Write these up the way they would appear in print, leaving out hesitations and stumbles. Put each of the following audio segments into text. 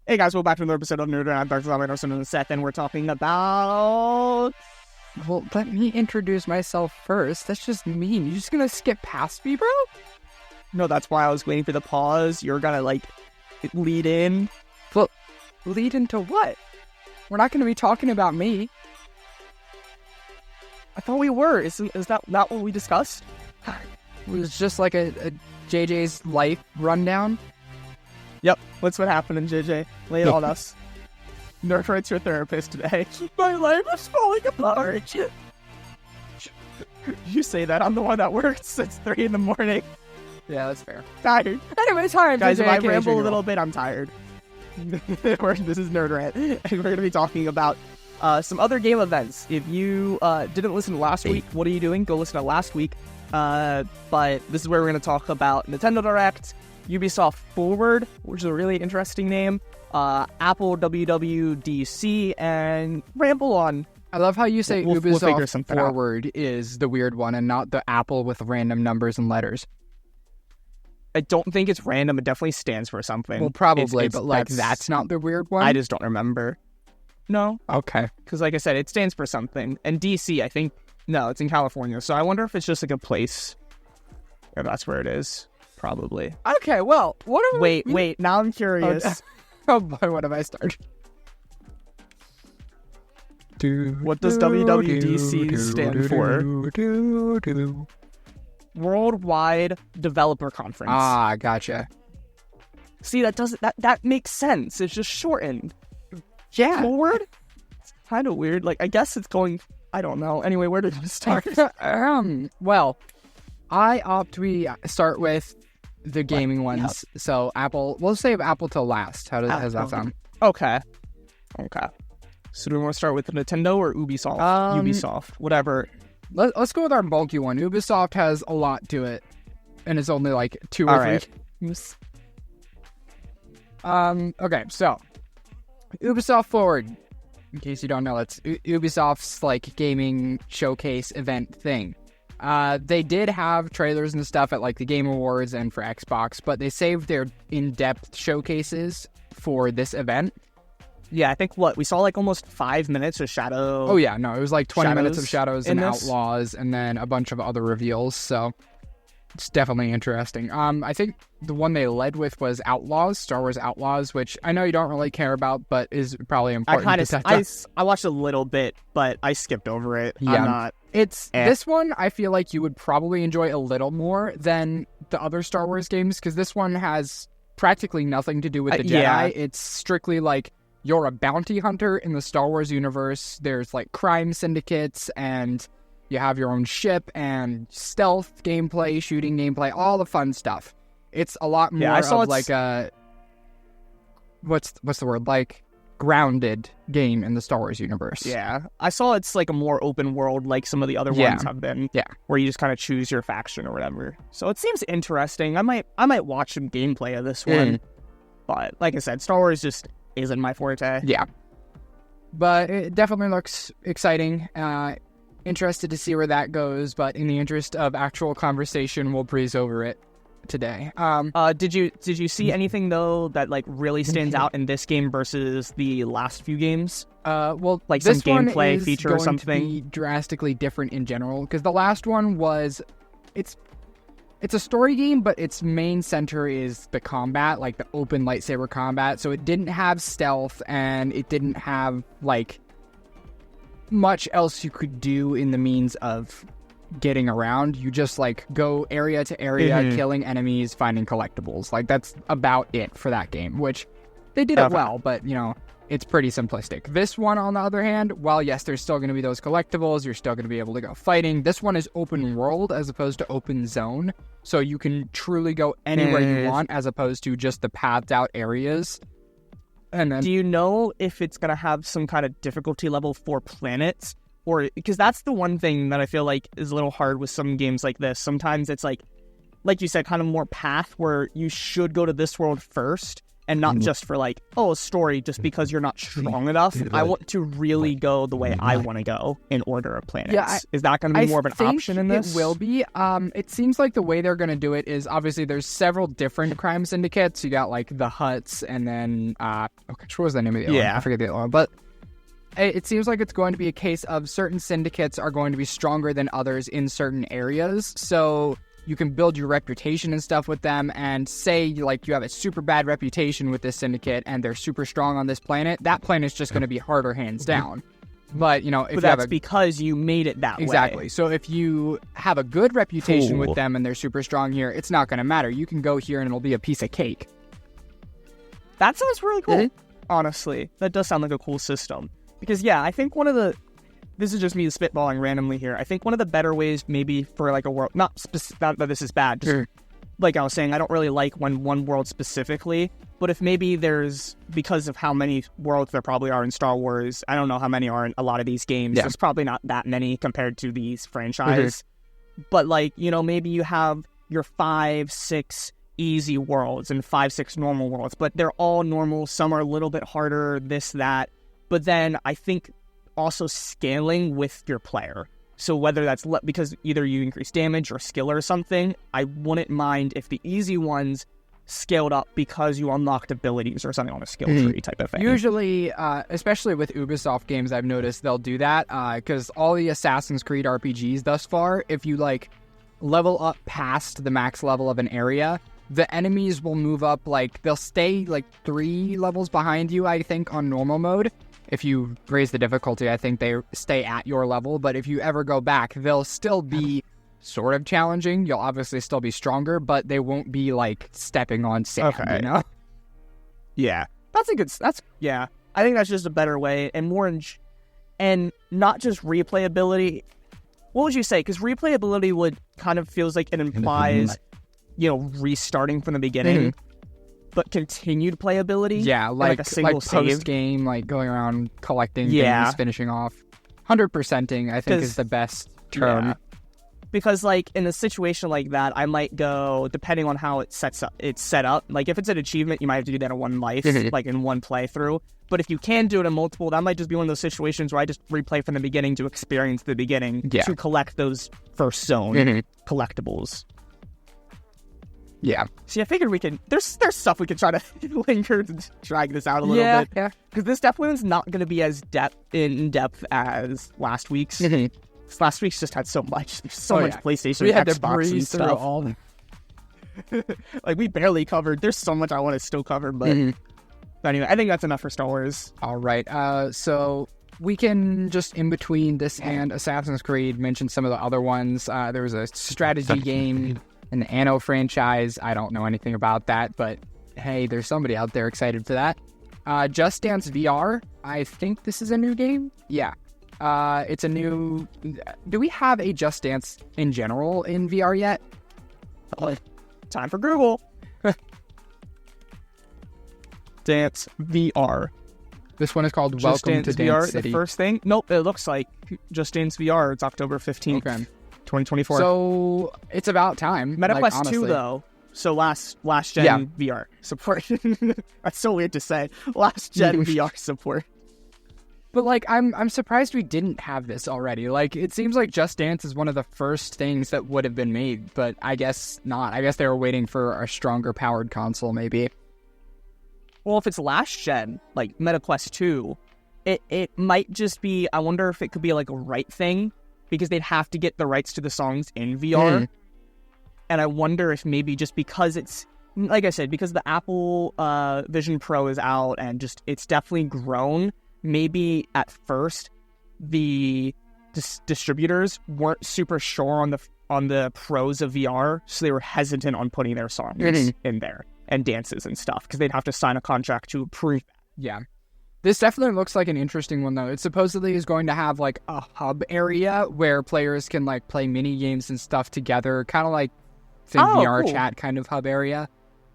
Hey guys, welcome back to another episode of Nerd Around. Dr. Anderson and Seth, and we're talking about... Well, let me introduce myself first. That's just mean. You're just gonna skip past me, bro? No, that's why I was waiting for the pause. You're gonna, lead in. Well, lead into what? We're not gonna be talking about me. I thought we were. Is that not what we discussed? It was just like a JJ's life rundown. Yep, that's what happened in JJ. Lay it on us. Nerdright's your therapist today. My life is falling apart. You say that. I'm the one that works since 3 in the morning. Yeah, that's fair. Tired. Anyway, time. Guys, JJ, if I ramble a little bit, I'm tired. This is Nerd Rant, and we're going to be talking about some other game events. If you didn't listen to last week, what are you doing? Go listen to last week. But this is where we're going to talk about Nintendo Direct, Ubisoft Forward, which is a really interesting name, Apple WWDC, and ramble on. I love how you say Ubisoft Forward is the weird one and not the Apple with random numbers and letters. I don't think it's random. It definitely stands for something. Well, probably, but that's not the weird one? I just don't remember. No. Okay. Because like I said, it stands for something. And DC, I think, no, it's in California. So I wonder if it's just like a place. Or that's where it is. Probably. Okay, well, what are we... Wait, now I'm curious. Oh boy, what have I started? What does WWDC stand for? Worldwide Developer Conference. Ah, gotcha. See, that makes sense. It's just shortened. Yeah. Forward? It's kind of weird. I guess it's going... I don't know. Anyway, where did it start? Well, we start with the gaming ones. Yep. So Apple, we'll save Apple till last. How does that sound? Okay. So do we want to start with Nintendo or Ubisoft? Ubisoft, whatever. Let's go with our bulky one. Ubisoft has a lot to it, and it's only like 2 or 3. Okay, so Ubisoft Forward. In case you don't know, it's Ubisoft's gaming showcase event thing. They did have trailers and stuff at the Game Awards and for Xbox, but they saved their in-depth showcases for this event. Yeah, I think we saw almost 5 minutes of Shadow. Oh yeah, no, it was 20 minutes of Shadows and Outlaws, and then a bunch of other reveals. So it's definitely interesting. I think the one they led with was Outlaws, Star Wars Outlaws, which I know you don't really care about, but is probably important. I watched a little bit, but I skipped over it. Yeah. I'm not. This one I feel like you would probably enjoy a little more than the other Star Wars games, because this one has practically nothing to do with the Jedi. Yeah. It's strictly you're a bounty hunter in the Star Wars universe. There's crime syndicates, and you have your own ship and stealth gameplay, shooting gameplay, all the fun stuff. It's a lot more of a what's the word, grounded game in the Star Wars universe. Yeah, I saw it's a more open world like some of the other ones have been. Yeah, where you just kind of choose your faction or whatever. So it seems interesting. I might watch some gameplay of this one, but like I said, Star Wars just isn't my forte. Yeah, but it definitely looks exciting. Interested to see where that goes, but in the interest of actual conversation, we'll breeze over it today. Did you see anything though that really stands out in this game versus the last few games? Well, some gameplay feature or something. To be drastically different in general, because the last one was it's a story game, but its main center is the combat, the open lightsaber combat. So it didn't have stealth, and it didn't have much else you could do in the means of getting around. You just go area to area, killing enemies, finding collectibles. That's about it for that game, which they did it well, but it's pretty simplistic. This one, on the other hand, while yes, there's still going to be those collectibles, you're still going to be able to go fighting. This one is open world as opposed to open zone, so you can truly go anywhere you want as opposed to just the pathed out areas. And then, do you know if it's going to have some kind of difficulty level for planets? Or because that's the one thing that I feel is a little hard with some games like this. Sometimes it's like you said, kind of more path where you should go to this world first, and not just for like, a story just because you're not strong enough. I want to really go the way I want to go in Order of Planets. Yeah, is that going to be more of an option in this? It will be. It seems like the way they're going to do it is obviously there's several different crime syndicates. You got like the Huts, and then what was the name of the other one? I forget the other one, but it seems like it's going to be a case of certain syndicates are going to be stronger than others in certain areas. So you can build your reputation and stuff with them, and say like you have a super bad reputation with this syndicate and they're super strong on this planet, that planet's just going to be harder hands down. But, if that's because you made it that way. Exactly. So if you have a good reputation with them and they're super strong here, it's not going to matter. You can go here and it'll be a piece of cake. That sounds really cool, honestly. That does sound like a cool system. Because, I think this is just me spitballing randomly here. I think one of the better ways maybe for like a world, not that this is bad, just like I was saying, I don't really like when one world specifically, but if maybe there's, because of how many worlds there probably are in Star Wars, I don't know how many are in a lot of these games. There's probably not that many compared to these franchise. But like, maybe you have your 5, 6 easy worlds and 5, 6 normal worlds, but they're all normal. Some are a little bit harder, this, that. But then I think also scaling with your player. So whether that's because either you increase damage or skill or something, I wouldn't mind if the easy ones scaled up because you unlocked abilities or something on a skill tree type of thing. Usually, especially with Ubisoft games, I've noticed they'll do that because all the Assassin's Creed RPGs thus far, if you like level up past the max level of an area, the enemies will move up, like they'll stay like 3 levels behind you, I think, on normal mode. If you raise the difficulty, I think they stay at your level, but if you ever go back, they'll still be sort of challenging. You'll obviously still be stronger, but they won't be like stepping on sand, Yeah. I think that's just a better way and more and not just replayability. What would you say? Because replayability would kind of feels like it implies, restarting from the beginning. But continued playability? Yeah, like a single post game, like going around collecting things, finishing off. 100%ing, I think, is the best term. Yeah. Because, like, in a situation like that, I might go, depending on how it's set up. Like, if it's an achievement, you might have to do that in one life, like in one playthrough. But if you can do it in multiple, that might just be one of those situations where I just replay from the beginning to experience the beginning to collect those first zone collectibles. Yeah. See, I figured we can. There's stuff we can try to linger to drag this out a little bit. Yeah. Because this definitely is not going to be as in depth as last week's. Last week's just had so much. There's so much PlayStation, we had Xbox, to breeze and through stuff. all. Like we barely covered. There's so much I want to still cover, but anyway, I think that's enough for Star Wars. All right. So we can just in between this and Assassin's Creed mention some of the other ones. There was a strategy game. In the Anno franchise, I don't know anything about that, but hey, there's somebody out there excited for that. Just Dance VR, I think this is a new game? Yeah. It's a new... Do we have a Just Dance in general in VR yet? Time for Google. Dance VR. This one is called Just Welcome to Dance VR, City. The first thing? Nope, it looks like Just Dance VR. It's October 15th. Okay. 2024. So it's about time. MetaQuest 2 though. So last gen VR support. That's so weird to say. Last gen VR support. But like I'm surprised we didn't have this already. Like it seems like Just Dance is one of the first things that would have been made, but I guess not. I guess they were waiting for a stronger powered console maybe. Well, if it's last gen, like MetaQuest 2, it might just be, I wonder if it could be like a right thing. Because they'd have to get the rights to the songs in VR. And I wonder if maybe just because it's, like I said, because the Apple Vision Pro is out and just it's definitely grown, maybe at first the distributors weren't super sure on the pros of VR, so they were hesitant on putting their songs in there and dances and stuff, because they'd have to sign a contract to approve that. Yeah. This definitely looks like an interesting one, though. It supposedly is going to have, like, a hub area where players can, like, play mini-games and stuff together, kind of like VR chat kind of hub area.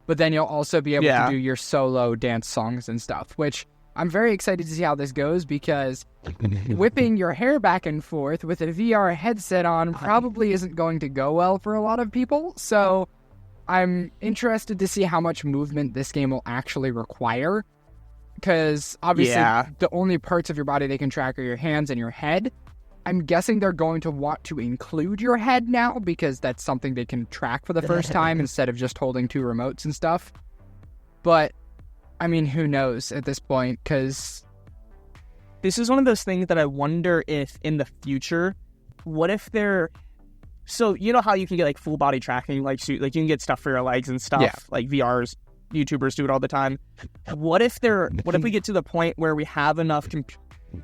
But then you'll also be able to do your solo dance songs and stuff, which I'm very excited to see how this goes, because whipping your hair back and forth with a VR headset on probably isn't going to go well for a lot of people. So I'm interested to see how much movement this game will actually require, because obviously the only parts of your body they can track are your hands and your head. I'm guessing they're going to want to include your head now, because that's something they can track for the first time instead of just holding 2 remotes and stuff. But, I mean, who knows at this point, because... This is one of those things that I wonder if, in the future, what if they're... So, you know how you can get, like, full body tracking, like you can get stuff for your legs and stuff, like VRs, YouTubers do it all the time. What if we get to the point where we have enough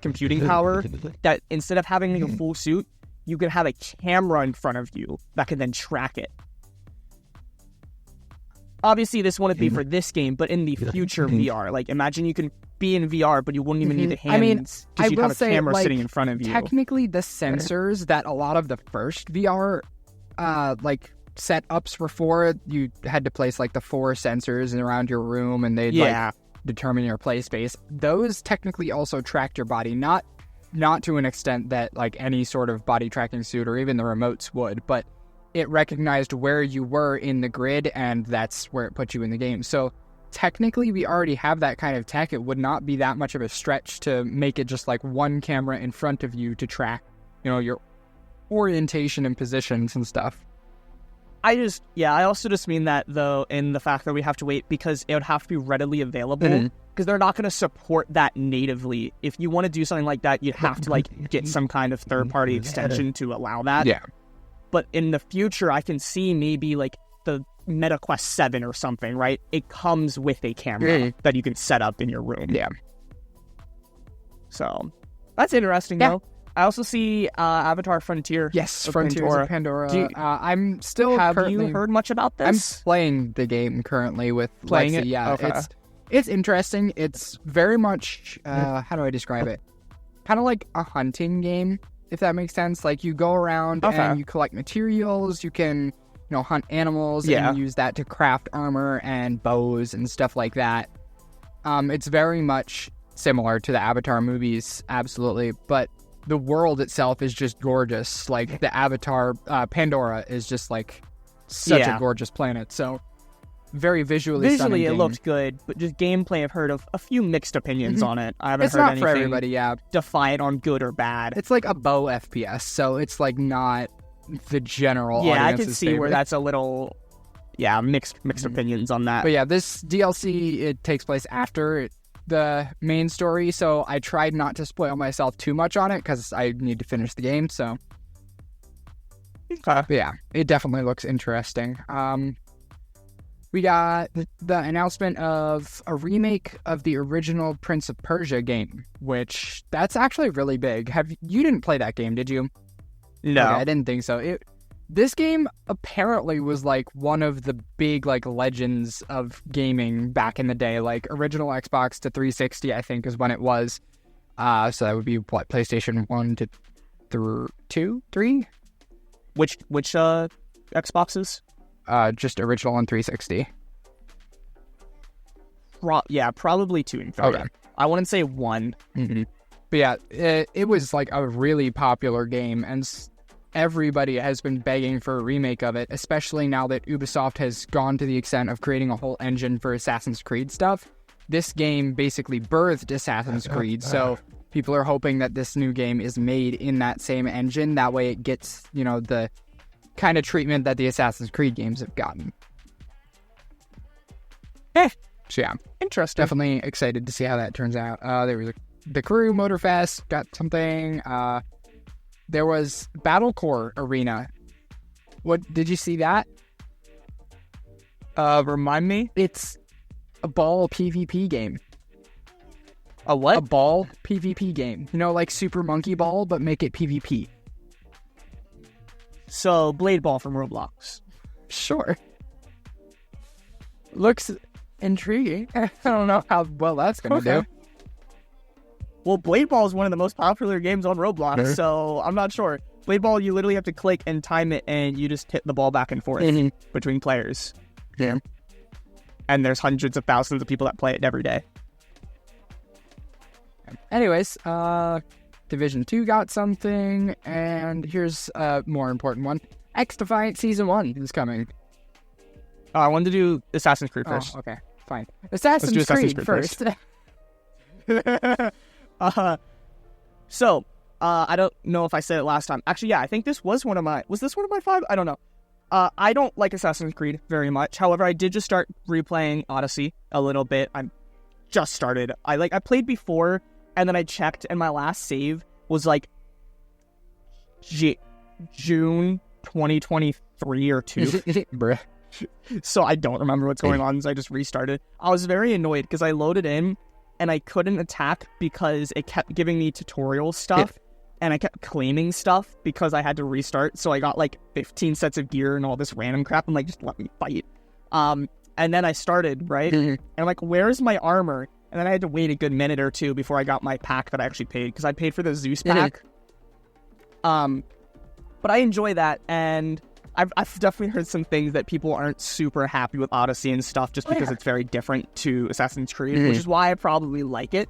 computing power that instead of having like a full suit, you can have a camera in front of you that can then track it? Obviously, this wouldn't be for this game, but in the future VR, like imagine you can be in VR, but you wouldn't even need the hands because you'd have a camera sitting in front of you. Technically, the sensors that a lot of the first VR like setups were for, you had to place like the 4 sensors around your room, and they'd like determine your play space. Those technically also tracked your body, not to an extent that like any sort of body tracking suit or even the remotes would, but it recognized where you were in the grid, and that's where it put you in the game. So technically we already have that kind of tech. It would not be that much of a stretch to make it just like one camera in front of you to track, you know, your orientation and positions and stuff. I also just mean that, though, in the fact that we have to wait because it would have to be readily available, because they're not going to support that natively. If you want to do something like that, you'd have to, like, get some kind of third-party extension to allow that. Yeah. But in the future, I can see maybe, like, the Meta Quest 7 or something, right? It comes with a camera that you can set up in your room. Yeah. So, that's interesting, though. I also see Avatar Frontier. Yes, Frontiers of Pandora. I'm still Have you heard much about this? I'm playing the game currently with playing Lexi. it. Yeah, okay. It's interesting. It's very much how do I describe it? Kind of like a hunting game, if that makes sense. Like you go around and you collect materials. You can, hunt animals and use that to craft armor and bows and stuff like that. It's very much similar to the Avatar movies, absolutely, but the world itself is just gorgeous. Like the Avatar Pandora is just like such a gorgeous planet. So very visually stunning it looked good, but just gameplay, I've heard of a few mixed opinions on it. I haven't heard anything for everybody, define on good or bad. It's like a bow FPS, so it's like not the general audience's I can see favorite. where that's a little mixed opinions on that. But yeah, this DLC, it takes place after the main story, so I tried not to spoil myself too much on it because I need to finish the game. So but yeah, it definitely looks interesting. We got the announcement of a remake of the original Prince of Persia game, which that's actually really big. You didn't play that game, did you? No, okay, I didn't think so. This game apparently was like one of the big like legends of gaming back in the day. Like original Xbox to 360, I think, is when it was. So that would be what, PlayStation 1 to 2, 3? Which Xboxes? Just original and 360. Probably 2 and 3. Okay. I wouldn't say 1. Mm-hmm. But yeah, it was like a really popular game, and everybody has been begging for a remake of it, especially now that Ubisoft has gone to the extent of creating a whole engine for Assassin's Creed stuff. This game basically birthed Assassin's Creed, so people are hoping that this new game is made in that same engine. That way it gets, the kind of treatment that the Assassin's Creed games have gotten. So yeah, interesting. Definitely excited to see how that turns out. There was the Crew Motorfest, got something. There was Battlecore Arena. What, did you see that? Remind me? It's a ball PvP game. A what? A ball PvP game. Like Super Monkey Ball, but make it PvP. So, Blade Ball from Roblox. Sure. Looks intriguing. I don't know how well that's going to do. Well, Blade Ball is one of the most popular games on Roblox, so I'm not sure. Blade Ball, you literally have to click and time it, and you just hit the ball back and forth between players. Yeah. And there's hundreds of thousands of people that play it every day. Anyways, Division 2 got something, and here's a more important one. XDefiant Season 1 is coming. I wanted to do Assassin's Creed first. Oh, okay, fine. Assassin's Creed first. So, I don't know if I said it last time. Actually, yeah, I think this was one of my... Was this one of my 5? I don't know. I don't like Assassin's Creed very much. However, I did just start replaying Odyssey a little bit. I just started. I played before, and then I checked, and my last save was like June 2023 or 2. Bruh. So I don't remember what's going on, so I just restarted. I was very annoyed because I loaded in, and I couldn't attack because it kept giving me tutorial stuff. And I kept claiming stuff because I had to restart. So I got like 15 sets of gear and all this random crap. I'm like, just let me fight. And then I started, right? And I'm like, where's my armor? And then I had to wait a good minute or two before I got my pack that I actually paid. Because I paid for the Zeus pack. But I enjoy that. And I've definitely heard some things that people aren't super happy with Odyssey and stuff. Just because it's very different to Assassin's Creed. Which is why I probably like it.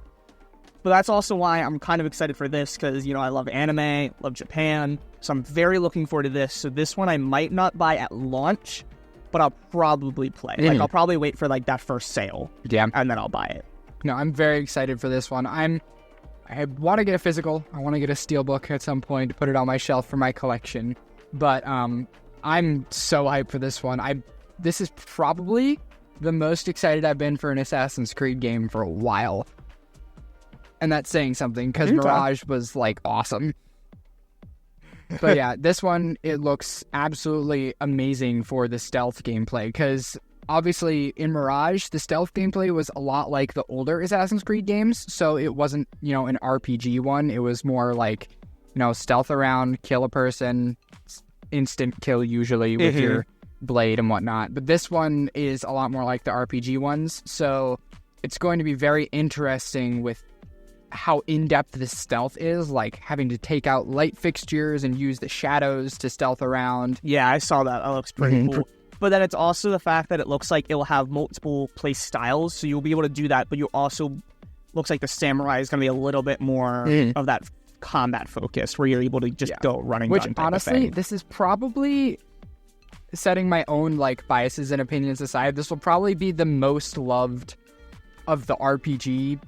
But that's also why I'm kind of excited for this, because, you know, I love anime, love Japan, so I'm very looking forward to this. So this one I might not buy at launch, but I'll probably play. Like, I'll probably wait for, like, that first sale, and then I'll buy it. No, I'm very excited for this one. I want to get a physical. I want to get a steelbook at some point to put it on my shelf for my collection. But I'm so hyped for this one. This is probably the most excited I've been for an Assassin's Creed game for a while. And that's saying something, because Mirage was, like, awesome. But yeah, this one, it looks absolutely amazing for the stealth gameplay, because obviously in Mirage, the stealth gameplay was a lot like the older Assassin's Creed games, so it wasn't, you know, an RPG one. It was more like, you know, stealth around, kill a person, instant kill usually with your blade and whatnot. But this one is a lot more like the RPG ones, so it's going to be very interesting with how in-depth this stealth is, like having to take out light fixtures and use the shadows to stealth around. Yeah, I saw that. That looks pretty cool. But then it's also the fact that it looks like it'll have multiple play styles, so you'll be able to do that, but you also... Looks like the samurai is going to be a little bit more of that combat focus, where you're able to just go running. Which, honestly, this is probably... Setting my own, like, biases and opinions aside, this will probably be the most loved of the RPG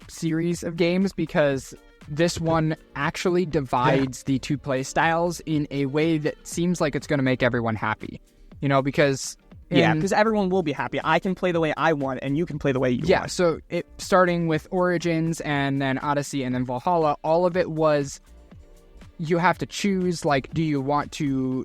series of games, because this one actually divides the two play styles in a way that seems like it's going to make everyone happy, you know, because because everyone will be happy. I can play the way I want, and you can play the way you want. So starting with Origins and then Odyssey and then Valhalla, all of it was you have to choose, like, do you want to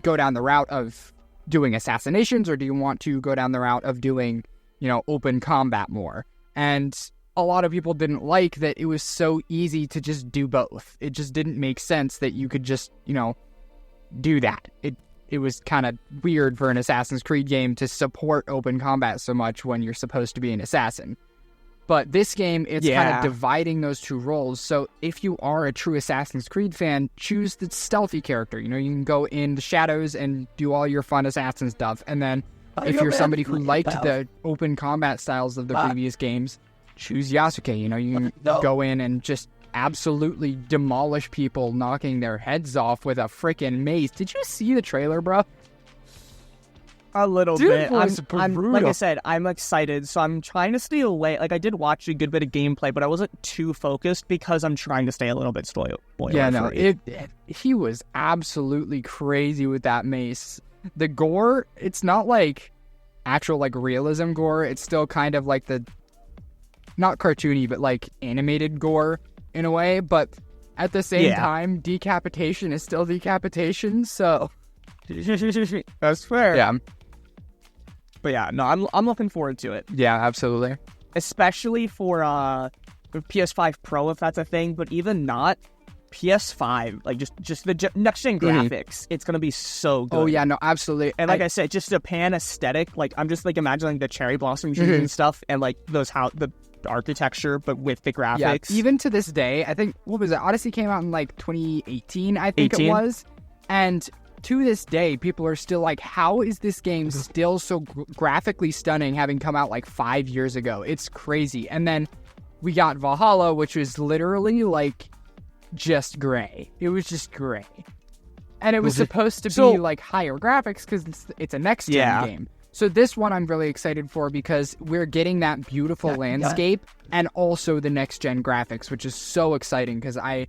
go down the route of doing assassinations, or do you want to go down the route of doing, you know, open combat more? And a lot of people didn't like that it was so easy to just do both. It just didn't make sense that you could just, you know, do that. It was kind of weird for an Assassin's Creed game to support open combat so much when you're supposed to be an assassin. But this game, it's kind of dividing those two roles. So if you are a true Assassin's Creed fan, choose the stealthy character. You know, you can go in the shadows and do all your fun assassin stuff. And then if you're somebody who liked the open combat styles of the previous games, choose Yasuke. You know, you can go in and just absolutely demolish people, knocking their heads off with a freaking mace. Did you see the trailer, bro? A little bit. I'm like I said, I'm excited, so I'm trying to stay away. Like, I did watch a good bit of gameplay, but I wasn't too focused because I'm trying to stay a little bit spoiler. Yeah, no, he was absolutely crazy with that mace. The gore, it's not like actual, like, realism gore. It's still kind of like the, not cartoony, but like animated gore in a way. But at the same time, decapitation is still decapitation, so that's fair. Yeah. But yeah, no, I'm looking forward to it. Yeah, absolutely. Especially for PS5 Pro, if that's a thing. But even not, PS5, like just the next gen graphics, it's gonna be so good. Oh yeah, no, absolutely. And like I said, just Japan aesthetic. Like, I'm just like imagining the cherry blossom trees and stuff, and like the architecture, but with the graphics. Yeah, even to this day, I think, what was it? Odyssey came out in like 2018, I think it was, and to this day, people are still like, how is this game still so graphically stunning, having come out like 5 years ago? It's crazy. And then we got Valhalla, which was literally like just gray. It was just gray. And it was supposed to be like higher graphics because it's a next-gen game. So this one I'm really excited for because we're getting that beautiful landscape and also the next-gen graphics, which is so exciting because I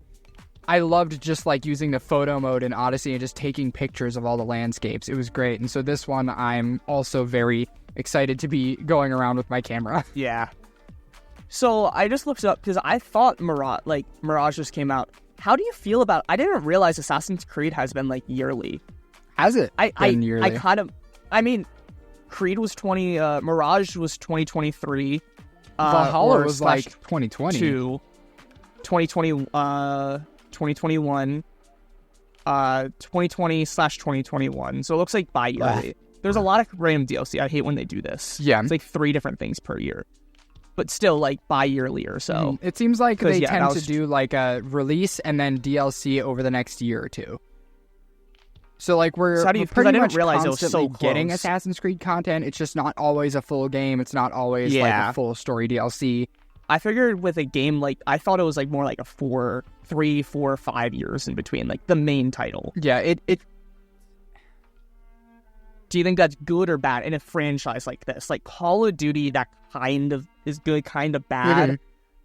loved just like using the photo mode in Odyssey and just taking pictures of all the landscapes. It was great. And so this one I'm also very excited to be going around with my camera. Yeah. So I just looked it up because I thought Mirage just came out. How do you feel about? I didn't realize Assassin's Creed has been like yearly. Has it? I kind of. I mean, Creed was Mirage was 2023. Valhalla was like 2020. 2020. 2021. 2020/2021. So it looks like bi-yearly. There's a lot of random DLC. I hate when they do this. Yeah. It's like 3 different things per year. But still, like, bi-yearly or so. It seems like they tend to do, like, a release and then DLC over the next year or two. So, like, we're pretty much constantly getting Assassin's Creed content. It's just not always a full game. It's not always, like, a full story DLC. I figured with a game, like, I thought it was, like, more like a 3, 4, 5 years in between, like, the main title. Yeah, it Do you think that's good or bad in a franchise like this? Like Call of Duty, that kind of is good, kind of bad. Mm-hmm.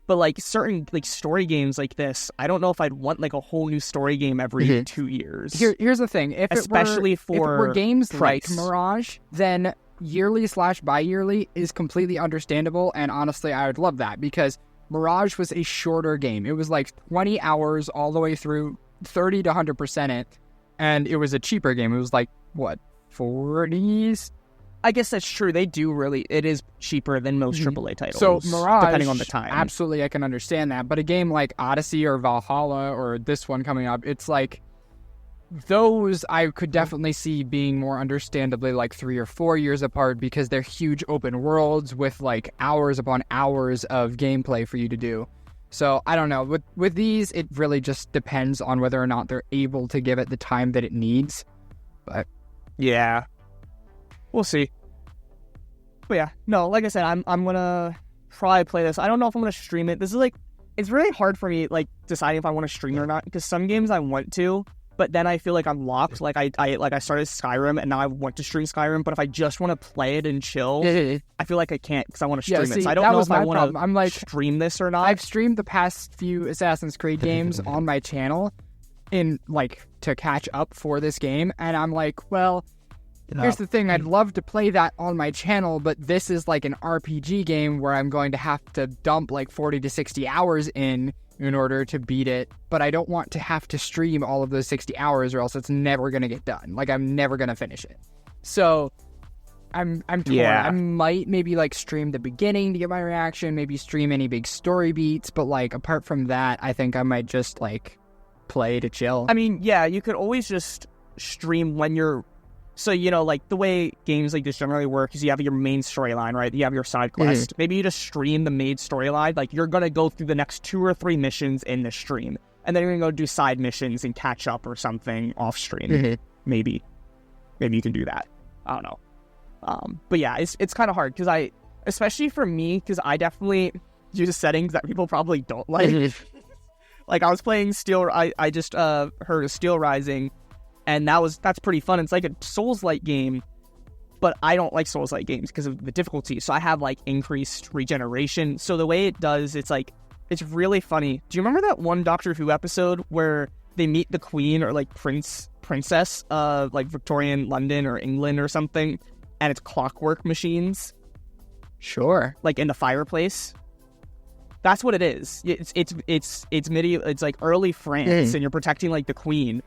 But like certain like story games like this, I don't know if I'd want like a whole new story game every 2 years. Here's the thing: if we're games price. like Mirage, then yearly/bi-yearly is completely understandable. And honestly, I would love that because Mirage was a shorter game. It was like 20 hours all the way through, 30 to 100% it, and it was a cheaper game. It was like what? 40s? I guess that's true. It is cheaper than most AAA titles. So Mirage, depending on the time. Absolutely, I can understand that. But a game like Odyssey or Valhalla or this one coming up, it's like those I could definitely see being more understandably like 3 or 4 years apart because they're huge open worlds with like hours upon hours of gameplay for you to do. So I don't know. With these, it really just depends on whether or not they're able to give it the time that it needs. But yeah, we'll see. But yeah, no, like I said, I'm gonna try play this. I don't know if I'm gonna stream it. This is like, it's really hard for me like deciding if I want to stream or not because some games I want to, but then I feel like I'm locked. Like I started Skyrim and now I want to stream Skyrim, but if I just want to play it and chill, I feel like I can't because I want to stream it. So I don't know if I want to stream this or not. I've streamed the past few Assassin's Creed games on my channel in like to catch up for this game, and I'm like, well, here's the thing, I'd love to play that on my channel, but this is like an RPG game where I'm going to have to dump like 40 to 60 hours in order to beat it, but I don't want to have to stream all of those 60 hours or else it's never going to get done. Like, I'm never going to finish it. So I'm torn. Yeah. I might maybe like stream the beginning to get my reaction, maybe stream any big story beats, but like apart from that, I think I might just like play to chill. I mean, yeah, you could always just stream when you're... So, you know, like, the way games like this generally work is you have your main storyline, right? You have your side quest. Mm-hmm. Maybe you just stream the main storyline. Like, you're going to go through the next 2 or 3 missions in the stream. And then you're going to go do side missions and catch up or something off stream. Mm-hmm. Maybe you can do that. I don't know. But yeah, it's kind of hard because especially for me, because I definitely use settings that people probably don't like. Mm-hmm. Like, I was playing I just heard of Steel Rising, and that's pretty fun. It's like a Souls-like game, but I don't like Souls-like games because of the difficulty. So I have, like, increased regeneration. So the way it does, it's really funny. Do you remember that one Doctor Who episode where they meet the Queen or, like, princess of, like, Victorian London or England or something, and it's clockwork machines? Sure. Like, in the fireplace? That's what it is. It's medieval. It's like early France, and you're protecting like the queen,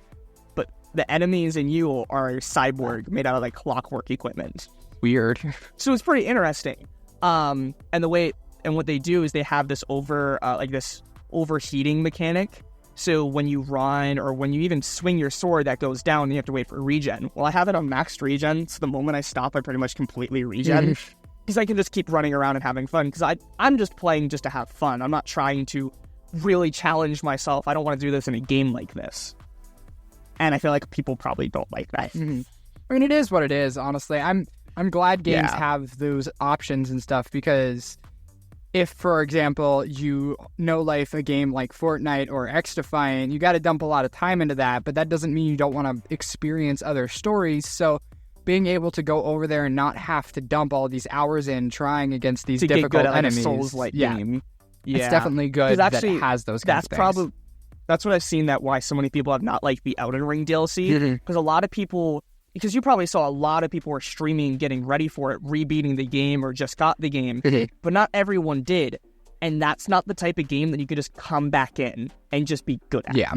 but the enemies and you are a cyborg made out of like clockwork equipment. Weird. So it's pretty interesting. And what they do is they have this this overheating mechanic. So when you run or when you even swing your sword, that goes down. And you have to wait for regen. Well, I have it on maxed regen, so the moment I stop, I pretty much completely regen. Because I can just keep running around and having fun. Because I'm just playing just to have fun. I'm not trying to really challenge myself. I don't want to do this in a game like this. And I feel like people probably don't like that. Mm-hmm. I mean, it is what it is, honestly. I'm glad games have those options and stuff. Because if, for example, you no-life a game like Fortnite or XDefiant, you got to dump a lot of time into that. But that doesn't mean you don't want to experience other stories. So being able to go over there and not have to dump all these hours in trying against these to difficult get good at, enemies. a Souls-like game. Yeah. It's definitely good that it has those kinds of things. That's what I've seen, that why so many people have not liked the Elden Ring DLC. Because a lot of people, because you probably saw a lot of people were streaming, getting ready for it, rebeating the game or just got the game, but not everyone did. And that's not the type of game that you could just come back in and just be good at. Yeah.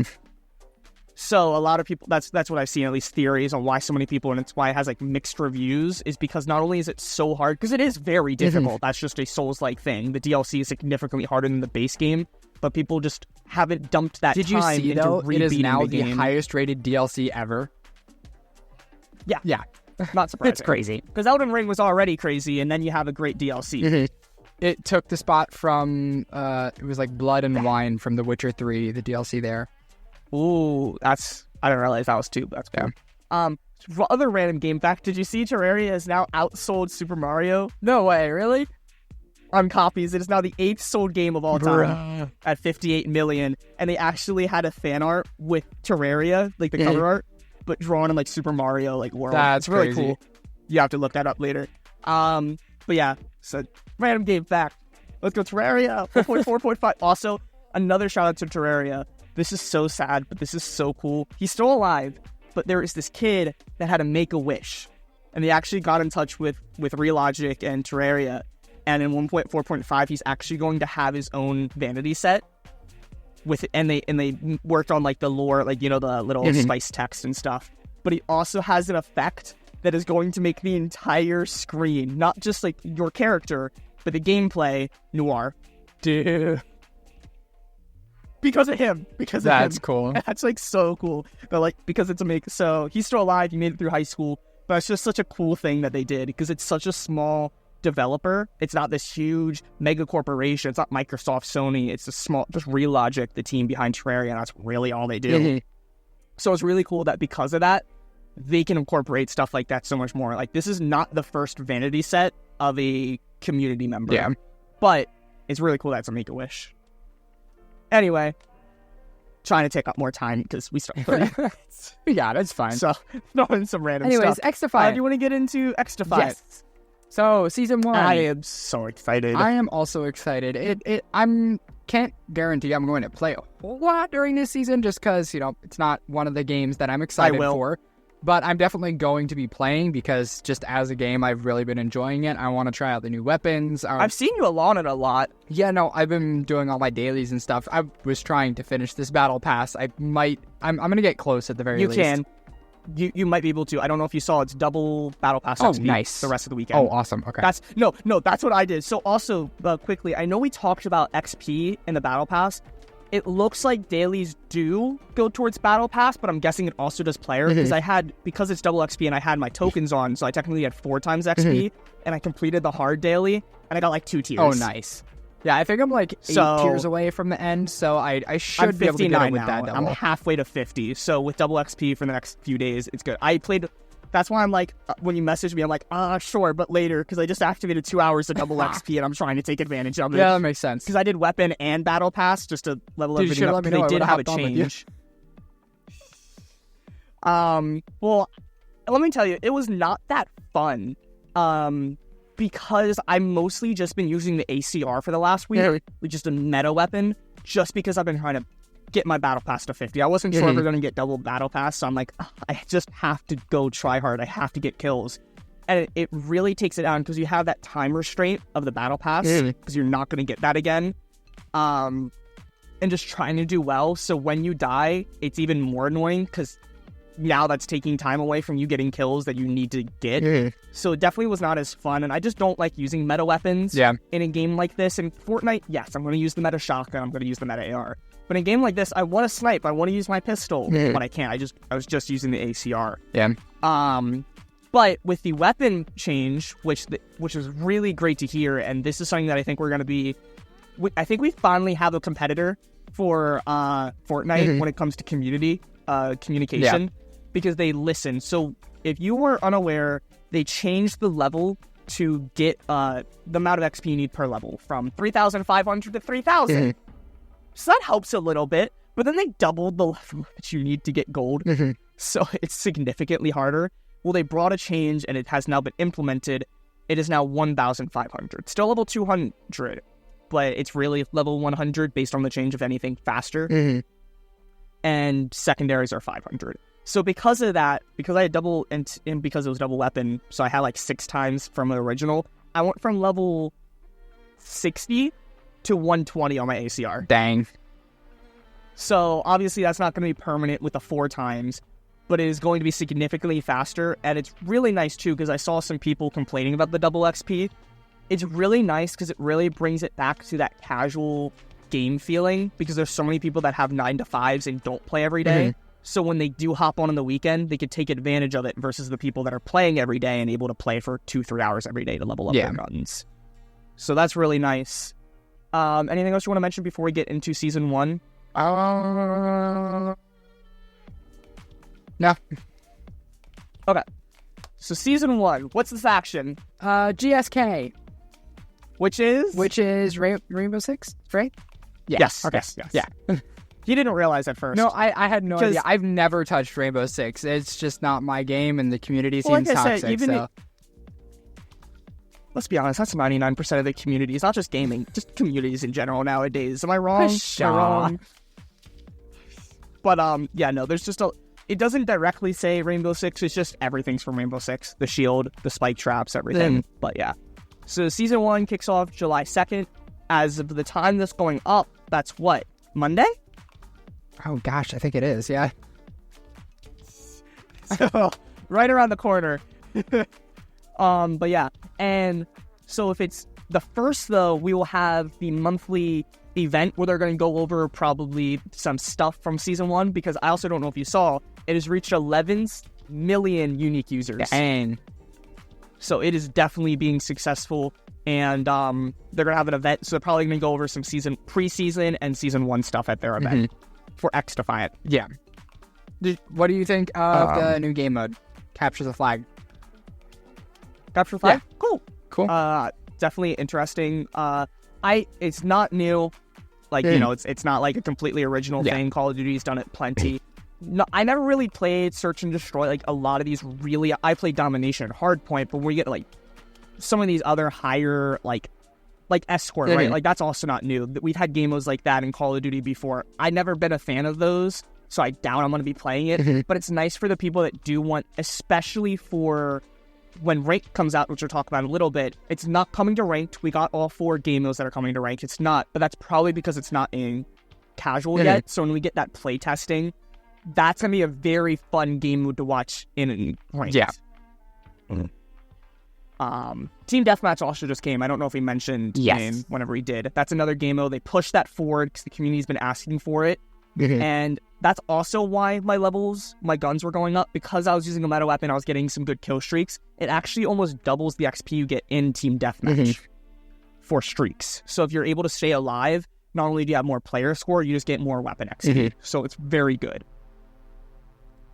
So a lot of people, that's what I've seen, at least theories on why so many people, and it's why it has like mixed reviews, is because not only is it so hard, because it is very difficult, that's just a Souls-like thing. The DLC is significantly harder than the base game, but people just haven't dumped that Did time you see, into though, rebeating it is now the game. highest rated DLC ever? Yeah. Yeah. Not surprising. It's crazy. Because Elden Ring was already crazy, and then you have a great DLC. It took the spot from, it was like Blood and Wine from The Witcher 3, the DLC there. Ooh, I didn't realize that was two, but that's cool. Yeah. Other random game fact, did you see Terraria has now outsold Super Mario? No way, really? On copies, it is now the 8th sold game of all time at 58 million, and they actually had a fan art with Terraria, like the cover art, but drawn in like Super Mario like world. That's it's really crazy. cool. You have to look that up later. But yeah, so random game fact. Let's go Terraria 4.4.5. Also, another shout out to Terraria. This is so sad, but this is so cool. He's still alive, but there is this kid that had a Make-A-Wish, and they actually got in touch with Relogic and Terraria, and in 1.4.5, he's actually going to have his own vanity set with it, and they worked on like the lore, like, you know, the little spice text and stuff. But he also has an effect that is going to make the entire screen, not just like your character, but the gameplay noir. Dude. Because of him. That's cool. That's like so cool. But like, because it's so he's still alive, he made it through high school, but it's just such a cool thing that they did, because it's such a small developer. It's not this huge mega corporation. It's not Microsoft, Sony. It's just Relogic, the team behind Terraria, and that's really all they do. So it's really cool that because of that, they can incorporate stuff like that so much more. Like, this is not the first vanity set of a community member. Yeah. But it's really cool that it's a Make-A-Wish. Anyway, trying to take up more time because we started. Yeah, that's fine. So, throwing some random Anyways, stuff. XDefiant. Do you want to get into XDefiant? Yes. So, Season 1. I am so excited. I am also excited. Can't guarantee I'm going to play a whole lot during this season, just because, you know, it's not one of the games that I'm excited for. But I'm definitely going to be playing, because just as a game, I've really been enjoying it. I want to try out the new weapons. I've seen you alone it a lot. Yeah, no, I've been doing all my dailies and stuff. I was trying to finish this battle pass. I'm going to get close at the very least. You can. You might be able to. I don't know if you saw, it's double battle pass XP nice. the rest of the weekend. Oh, awesome. Okay. That's what I did. So also, quickly, I know we talked about XP in the battle pass. It looks like dailies do go towards battle pass, but I'm guessing it also does player, because it's double XP and I had my tokens on, so I technically had 4 times XP, and I completed the hard daily, and I got like 2 tiers. Oh, nice. Yeah, I think I'm like 8 tiers away from the end, so I should be able to get it with that double. I'm halfway to 50, so with double XP for the next few days, it's good. That's why I'm like, when you message me, I'm like, sure, but later, because I just activated 2 hours of double XP, and I'm trying to take advantage of it. Yeah, that makes sense. Because I did weapon and battle pass just to level everything up, because they did have a change. Well, let me tell you, it was not that fun. Because I've mostly just been using the ACR for the last week, with just a meta weapon, just because I've been trying to get my battle pass to 50. I wasn't sure if we're going to get double battle pass, so I'm like, I just have to go try hard. I have to get kills. And it really takes it down, because you have that time restraint of the battle pass, because you're not going to get that again. And just trying to do well, so when you die, it's even more annoying, because now that's taking time away from you getting kills that you need to get. So it definitely was not as fun, and I just don't like using meta weapons in a game like this. In Fortnite, yes, I'm going to use the meta shotgun, I'm going to use the meta AR. But in a game like this, I want to snipe, I want to use my pistol, but I can't. I was just using the ACR. Yeah. But with the weapon change, which was really great to hear, and this is something that I think we're going to be... I think we finally have a competitor for Fortnite when it comes to community communication, because they listen. So if you were unaware, they changed the level to get the amount of XP you need per level from 3,500 to 3,000. So that helps a little bit, but then they doubled the level that you need to get gold. So it's significantly harder. Well, they brought a change, and it has now been implemented. It is now 1,500. Still level 200, but it's really level 100 based on the change, if anything, faster. And secondaries are 500. So because of that, because I had double, and because it was double weapon, so I had like 6 times from the original, I went from level 60 to 120 on my ACR. Dang. So obviously that's not going to be permanent with the 4 times, but it is going to be significantly faster. And it's really nice too, because I saw some people complaining about the double XP. It's really nice because it really brings it back to that casual game feeling, because there's so many people that have 9 to 5s and don't play every day. So when they do hop on the weekend, they could take advantage of it versus the people that are playing every day and able to play for 2-3 hours every day to level up their guns. So that's really nice. Anything else you want to mention before we get into Season 1? No. Okay. So Season 1, what's the faction? GSK. Which is? Rainbow Six, right? Yeah. Yes. Okay. Yes. Yeah. You didn't realize at first. No, I had no idea. I've never touched Rainbow Six. It's just not my game, and the community seems toxic. Let's be honest, that's 99% of the community. It's not just gaming, just communities in general nowadays. Am I wrong? Am I wrong? But, yeah, no, there's just it doesn't directly say Rainbow Six. It's just everything's from Rainbow Six. The shield, the spike traps, everything. But, yeah. So, Season 1 kicks off July 2nd. As of the time that's going up, that's what? Monday? Oh, gosh, I think it is, yeah. So, right around the corner. But yeah, and so if it's the first, though, we will have the monthly event where they're going to go over probably some stuff from Season 1, because I also don't know if you saw, it has reached 11 million unique users. Dang. So it is definitely being successful, and they're going to have an event, so they're probably going to go over some preseason and Season 1 stuff at their event for XDefiant. Yeah. What do you think of the new game mode? Capture the flag. Capture the flag? Yeah. Cool. Definitely interesting. It's not new. Like, you know, it's not like a completely original thing. Call of Duty's done it plenty. No, I never really played Search and Destroy. Like, a lot of these really... I played Domination and Hardpoint, but when you get, like, some of these other higher, like Escort, right? Like, that's also not new. We've had game modes like that in Call of Duty before. I've never been a fan of those, so I doubt I'm going to be playing it. But it's nice for the people that do want, especially for when Ranked comes out, which we'll talk about in a little bit. It's not coming to Ranked. We got all 4 game modes that are coming to Ranked. It's not, but that's probably because it's not in casual yet. So when we get that play testing, that's going to be a very fun game mode to watch in Ranked. Yeah. Team Deathmatch also just came. I don't know if we mentioned him whenever we did. That's another game mode. They pushed that forward because the community's been asking for it. And that's also why my guns were going up, because I was using a meta weapon. I was getting some good kill streaks. It actually almost doubles the XP you get in Team Deathmatch for streaks. So if you're able to stay alive, not only do you have more player score, you just get more weapon XP. So it's very good.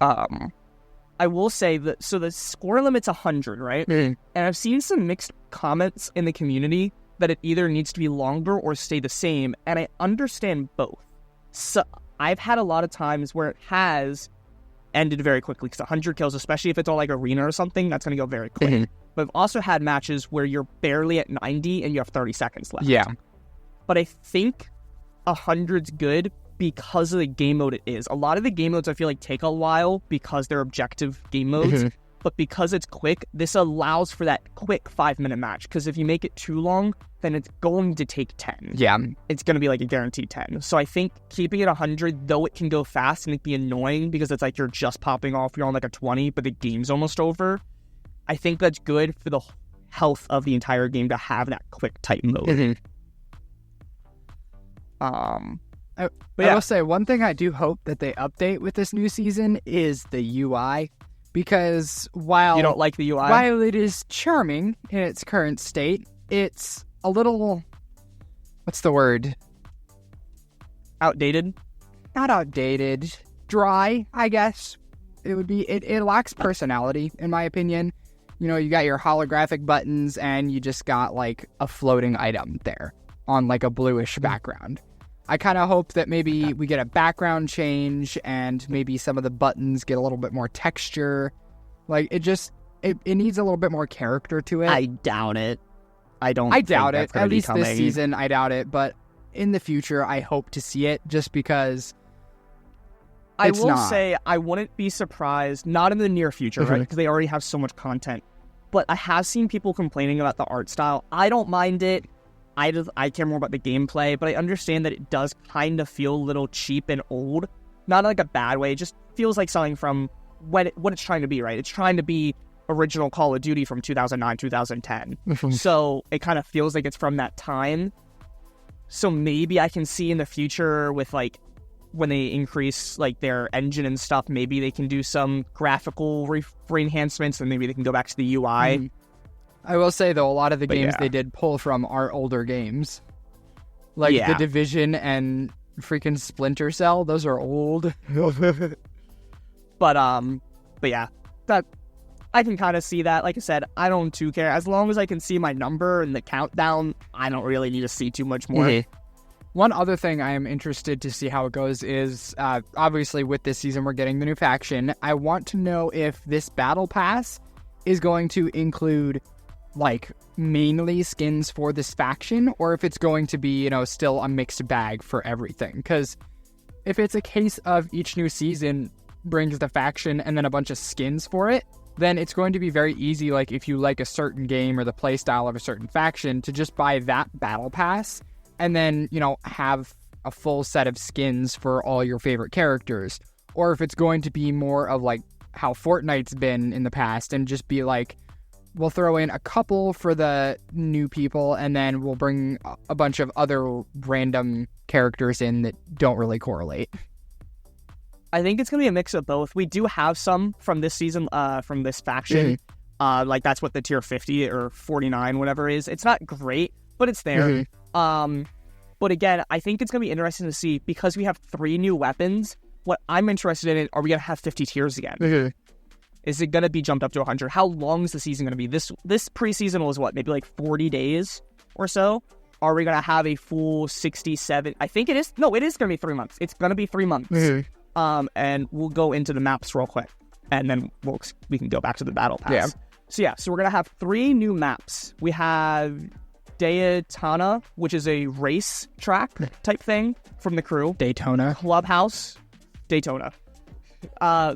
I will say that, so the score limit's 100, right? And I've seen some mixed comments in the community that it either needs to be longer or stay the same, and I understand both. So I've had a lot of times where it has ended very quickly, because 100 kills, especially if it's all like arena or something, that's going to go very quick. But I've also had matches where you're barely at 90 and you have 30 seconds left. Yeah. But I think 100's good because of the game mode it is. A lot of the game modes I feel like take a while because they're objective game modes. But because it's quick, this allows for that quick 5-minute match. Because if you make it too long, then it's going to take 10. Yeah. It's going to be like a guaranteed 10. So I think keeping it 100, though it can go fast and it be annoying because it's like you're just popping off, you're on like a 20, but the game's almost over. I think that's good for the health of the entire game to have that quick type mode. I will say, one thing I do hope that they update with this new season is the UI. Because while... You don't like the UI? While it is charming in its current state, it's a little... What's the word? Outdated? Not outdated. Dry, I guess. It would be... It lacks personality, in my opinion. You know, you got your holographic buttons, and you just got, like, a floating item there on, like, a bluish background. I kind of hope that maybe we get a background change and maybe some of the buttons get a little bit more texture. Like, it needs a little bit more character to it. I doubt it. I doubt it. At least this season, I doubt it. But in the future, I hope to see it just because I will say I wouldn't be surprised, not in the near future, right? Because they already have so much content. But I have seen people complaining about the art style. I don't mind it. I care more about the gameplay, but I understand that it does kind of feel a little cheap and old. Not in like a bad way. It just feels like something from what it's trying to be, right? It's trying to be original Call of Duty from 2009, 2010. So it kind of feels like it's from that time. So maybe I can see in the future with like when they increase like their engine and stuff, maybe they can do some graphical re-enhancements and maybe they can go back to the UI. I will say though, a lot of the games they did pull from are older games. Like The Division and freaking Splinter Cell, those are old. But yeah, that I can kind of see that. Like I said, I don't too care. As long as I can see my number and the countdown, I don't really need to see too much more. One other thing I am interested to see how it goes is, obviously with this season we're getting the new faction. I want to know if this battle pass is going to include, like, mainly skins for this faction, or if it's going to be, still a mixed bag for everything. Because if it's a case of each new season brings the faction and then a bunch of skins for it, then it's going to be very easy, like, if you like a certain game or the playstyle of a certain faction, to just buy that battle pass and then, have a full set of skins for all your favorite characters. Or if it's going to be more of, like, how Fortnite's been in the past and just be like, we'll throw in a couple for the new people and then we'll bring a bunch of other random characters in that don't really correlate. I think it's going to be a mix of both. We do have some from this season, from this faction. Like, that's what the tier 50 or 49, whatever is. It's not great, but it's there. But again, I think it's going to be interesting to see, because we have 3 new weapons. What I'm interested in, are we going to have 50 tiers again? Is it going to be jumped up to 100? How long is the season going to be? This preseason was what, maybe like 40 days or so? Are we going to have a full 67? I think it is. No, it is going to be 3 months. It's going to be 3 months. And we'll go into the maps real quick, and then we can go back to the battle pass. So we're going to have 3 new maps. We have Daytona, which is a race track type thing from the crew. Daytona. Daytona.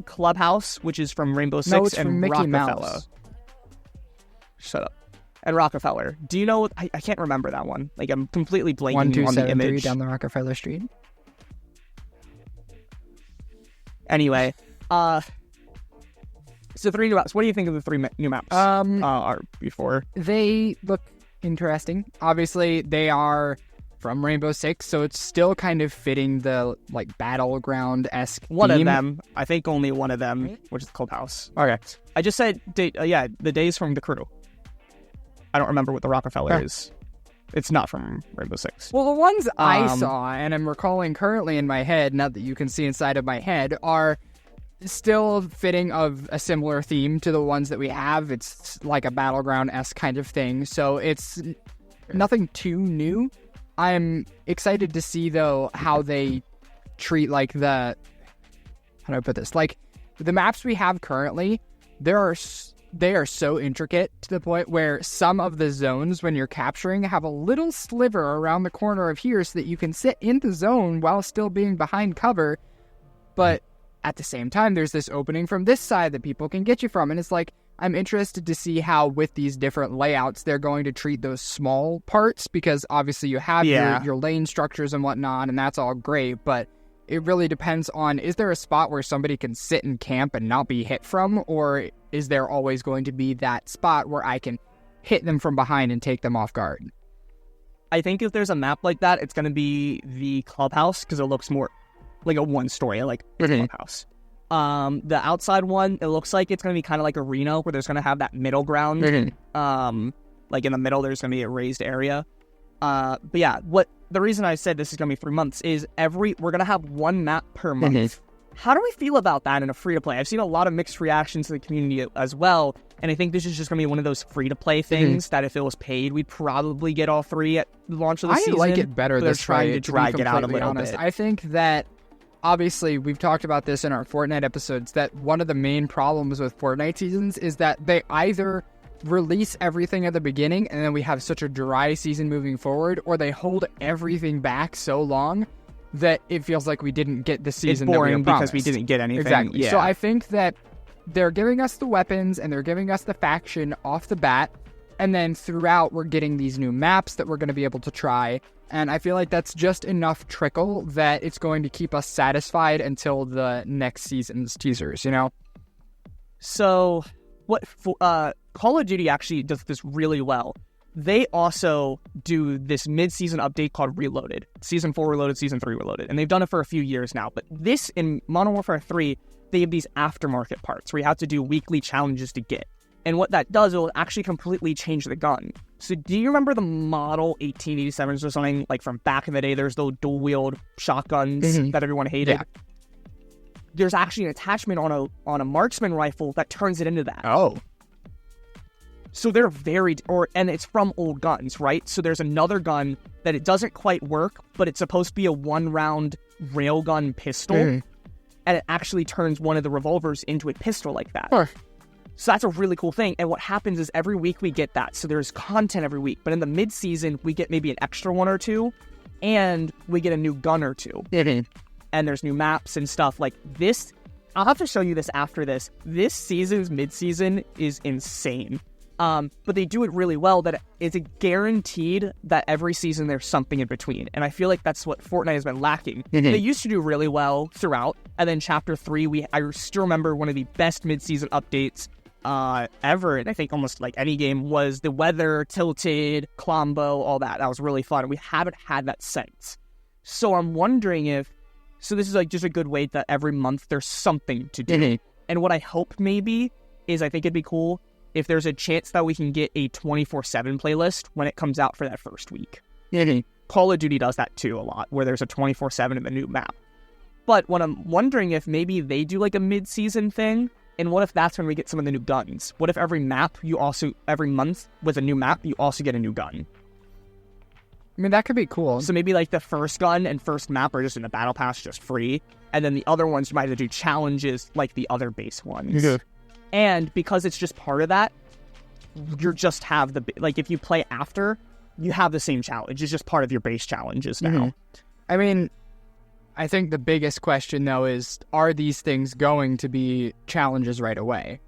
Clubhouse, which is from Rainbow Six. No, it's and from Mickey Rockefeller. Mouse. Shut up. And Rockefeller. Do you know? I can't remember that one. Like, I'm completely blanking on the 1273 image. down the Rockefeller Street. Anyway, so 3 new maps. What do you think of the 3 new maps? Are before they look interesting. Obviously, they are from Rainbow Six, so it's still kind of fitting the, like, battleground-esque one theme. of them. I think only one of them, which is the Clubhouse. Okay, I just said the days from the crew. I don't remember what the Rockefeller is. It's not from Rainbow Six. Well, the ones I saw, and I'm recalling currently in my head, now that you can see inside of my head, are still fitting of a similar theme to the ones that we have. It's like a battleground-esque kind of thing, so it's nothing too new. I'm excited to see, though, how they treat, like, how do I put this? Like, the maps we have currently, they are so intricate to the point where some of the zones, when you're capturing, have a little sliver around the corner of here so that you can sit in the zone while still being behind cover. But at the same time, there's this opening from this side that people can get you from. And it's like, I'm interested to see how, with these different layouts, they're going to treat those small parts, because obviously you have your lane structures and whatnot, and that's all great, but it really depends on, is there a spot where somebody can sit and camp and not be hit from, or is there always going to be that spot where I can hit them from behind and take them off guard? I think if there's a map like that, it's going to be the Clubhouse, because it looks more like a one-story, like Clubhouse. The outside one, it looks like it's going to be kind of like Arena, where there's going to have that middle ground. Like in the middle, there's going to be a raised area. But yeah, the reason I said this is going to be 3 months is we're going to have 1 map per month. How do we feel about that in a free-to-play? I've seen a lot of mixed reactions to the community as well, and I think this is just going to be one of those free-to-play things that if it was paid, we'd probably get all 3 at the launch of the season. I like it better this way, trying to drag it out a little bit. I think that obviously, we've talked about this in our Fortnite episodes, that one of the main problems with Fortnite seasons is that they either release everything at the beginning and then we have such a dry season moving forward, or they hold everything back so long that it feels like we didn't get the season it's boring that we because promised. we didn't get anything. Exactly. Yeah. So I think that they're giving us the weapons and they're giving us the faction off the bat, and then throughout we're getting these new maps that we're going to be able to try, and I feel like that's just enough trickle that it's going to keep us satisfied until the next season's teasers, you know? So what Call of Duty actually does this really well. They also do this mid-season update called Reloaded. Season 4 Reloaded, Season 3 Reloaded. And they've done it for a few years now. But this, in Modern Warfare 3, they have these aftermarket parts where you have to do weekly challenges to get. And what that does, it will actually completely change the gun. So do you remember the Model 1887s or something? Like from back in the day, there's those dual-wield shotguns that everyone hated. Yeah. There's actually an attachment on a marksman rifle that turns it into that. Oh. So they're and it's from old guns, right? So there's another gun that it doesn't quite work, but it's supposed to be a one-round railgun pistol, and it actually turns one of the revolvers into a pistol like that. Huh. So that's a really cool thing. And what happens is every week we get that. So there's content every week, but in the mid-season we get maybe an extra one or two, and we get a new gun or two. And there's new maps and stuff like this. I'll have to show you this after this. This season's mid-season is insane. But they do it really well that it's a guaranteed that every season there's something in between. And I feel like that's what Fortnite has been lacking. They used to do really well throughout. And then Chapter 3, I still remember one of the best mid-season updates ever. And I think almost like any game was the weather, tilted, Klombo, all that. That was really fun. And we haven't had that since. So I'm wondering so this is like just a good way that every month there's something to do. And what I hope maybe is I think it'd be cool if there's a chance that we can get a 24/7 playlist when it comes out for that first week. Call of Duty does that too a lot, where there's a 24/7 in the new map. But what I'm wondering if maybe they do like a mid-season thing, and what if that's when we get some of the new guns? What if every month with a new map, you also get a new gun? I mean, that could be cool. So maybe like the first gun and first map are just in the battle pass, just free, and then the other ones you might have to do challenges like the other base ones. And because it's just part of that, you just have if you play after, you have the same challenge. It's just part of your base challenges now. I mean, I think the biggest question, though, is, are these things going to be challenges right away?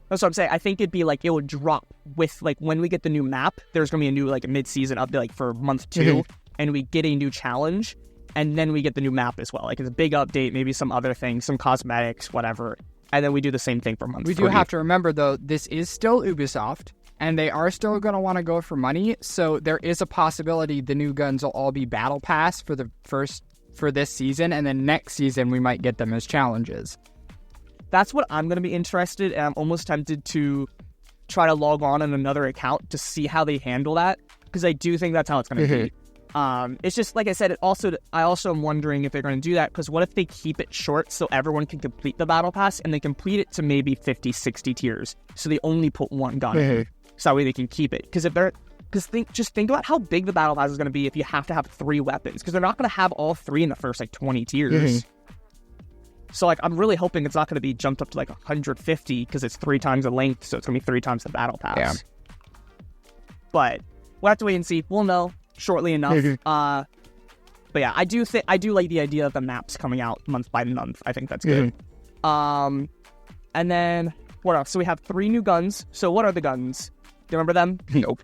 That's what I'm saying. I think it'd be like, it would drop with, like, when we get the new map, there's going to be a new, like, mid-season update, like, for month 2, and we get a new challenge, and then we get the new map as well. Like, it's a big update, maybe some other things, some cosmetics, whatever. And then we do the same thing for month 3. We do have to remember, though, this is still Ubisoft, and they are still going to want to go for money, so there is a possibility the new guns will all be Battle Pass for this season, and then next season we might get them as challenges. That's what I'm going to be interested in. I'm almost tempted to try to log on another account to see how they handle that, because I do think that's how it's going to be. It's just, like I said, I also am wondering if they're going to do that, because what if they keep it short so everyone can complete the Battle Pass, and they complete it to maybe 50, 60 tiers, so they only put one gun in, so that way they can keep it. Because think about how big the Battle Pass is going to be if you have to have 3 weapons, because they're not going to have all 3 in the first, 20 tiers. So, I'm really hoping it's not going to be jumped up to, 150, because it's 3 times the length, so it's going to be 3 times the Battle Pass. Yeah. But we'll have to wait and see. We'll know shortly enough. But yeah, I do like the idea of the maps coming out month by month. I think that's good. And then, what else? So we have 3 new guns. So what are the guns? Do you remember them? Nope.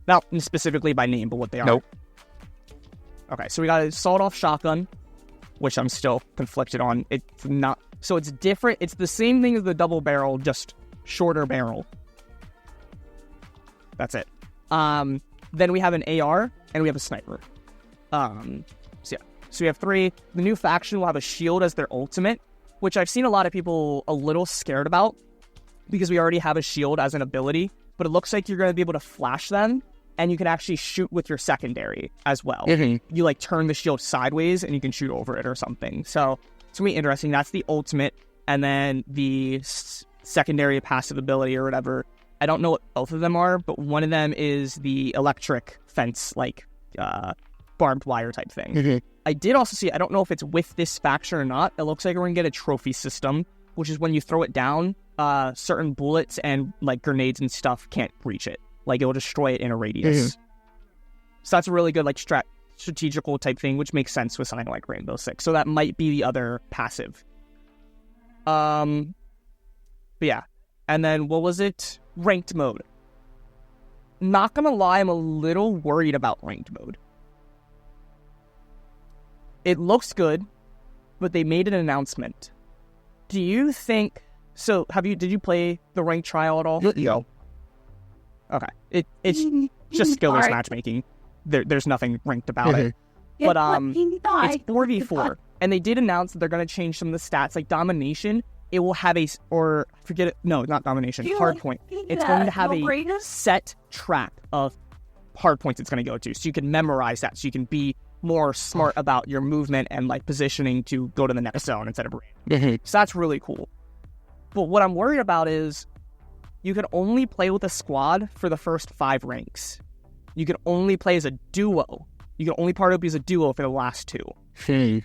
Not specifically by name, but what they are. Nope. Okay, so we got a sawed-off shotgun, which I'm still conflicted on. It's not... So it's different. It's the same thing as the double barrel, just shorter barrel. That's it. Then we have an AR, and we have a sniper. So we have 3. The new faction will have a shield as their ultimate, which I've seen a lot of people a little scared about, because we already have a shield as an ability, but it looks like you're going to be able to flash them, and you can actually shoot with your secondary as well. You turn the shield sideways and you can shoot over it or something. So it's going to be interesting. That's the ultimate. And then the secondary passive ability or whatever. I don't know what both of them are, but one of them is the electric fence, barbed wire type thing. I did also see, I don't know if it's with this faction or not, it looks like we're going to get a trophy system, which is when you throw it down, certain bullets and like grenades and stuff can't reach it. Like it will destroy it in a radius. So that's a really good like strategical type thing, which makes sense with something like Rainbow Six. So that might be the other passive. But yeah. And then what was it? Ranked mode. Not gonna lie, I'm a little worried about ranked mode. It looks good, but they made an announcement. Do you think so? Did you play the ranked trial at all? Yo. Okay. It's just skillless matchmaking. There's nothing ranked about it. But it's 4v4. And they did announce that they're gonna change some of the stats, like domination. It will have not domination, hard point. It's going to have a set track of hard points it's going to go to. So you can memorize that. So you can be more smart about your movement and like positioning to go to the next zone instead of random. So that's really cool. But what I'm worried about is you can only play with a squad for the first 5 ranks. You can only play as a duo. You can only part up as a duo for the last 2.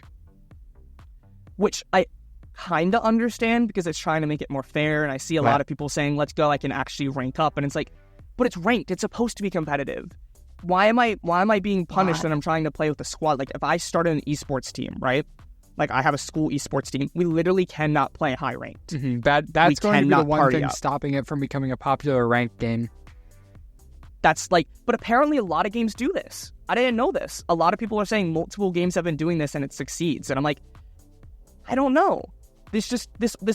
Which I kind of understand because it's trying to make it more fair, and I see a lot of people saying, let's go, I can actually rank up, and it's like, but it's ranked, it's supposed to be competitive. Why am I being punished when I'm trying to play with a squad? Like, if I started an esports team, right? Like, I have a school esports team, we literally cannot play high ranked. That's going to be the one thing stopping it from becoming a popular ranked game. That's like, but apparently a lot of games do this. I didn't know this. A lot of people are saying multiple games have been doing this and it succeeds, and I'm like, I don't know. This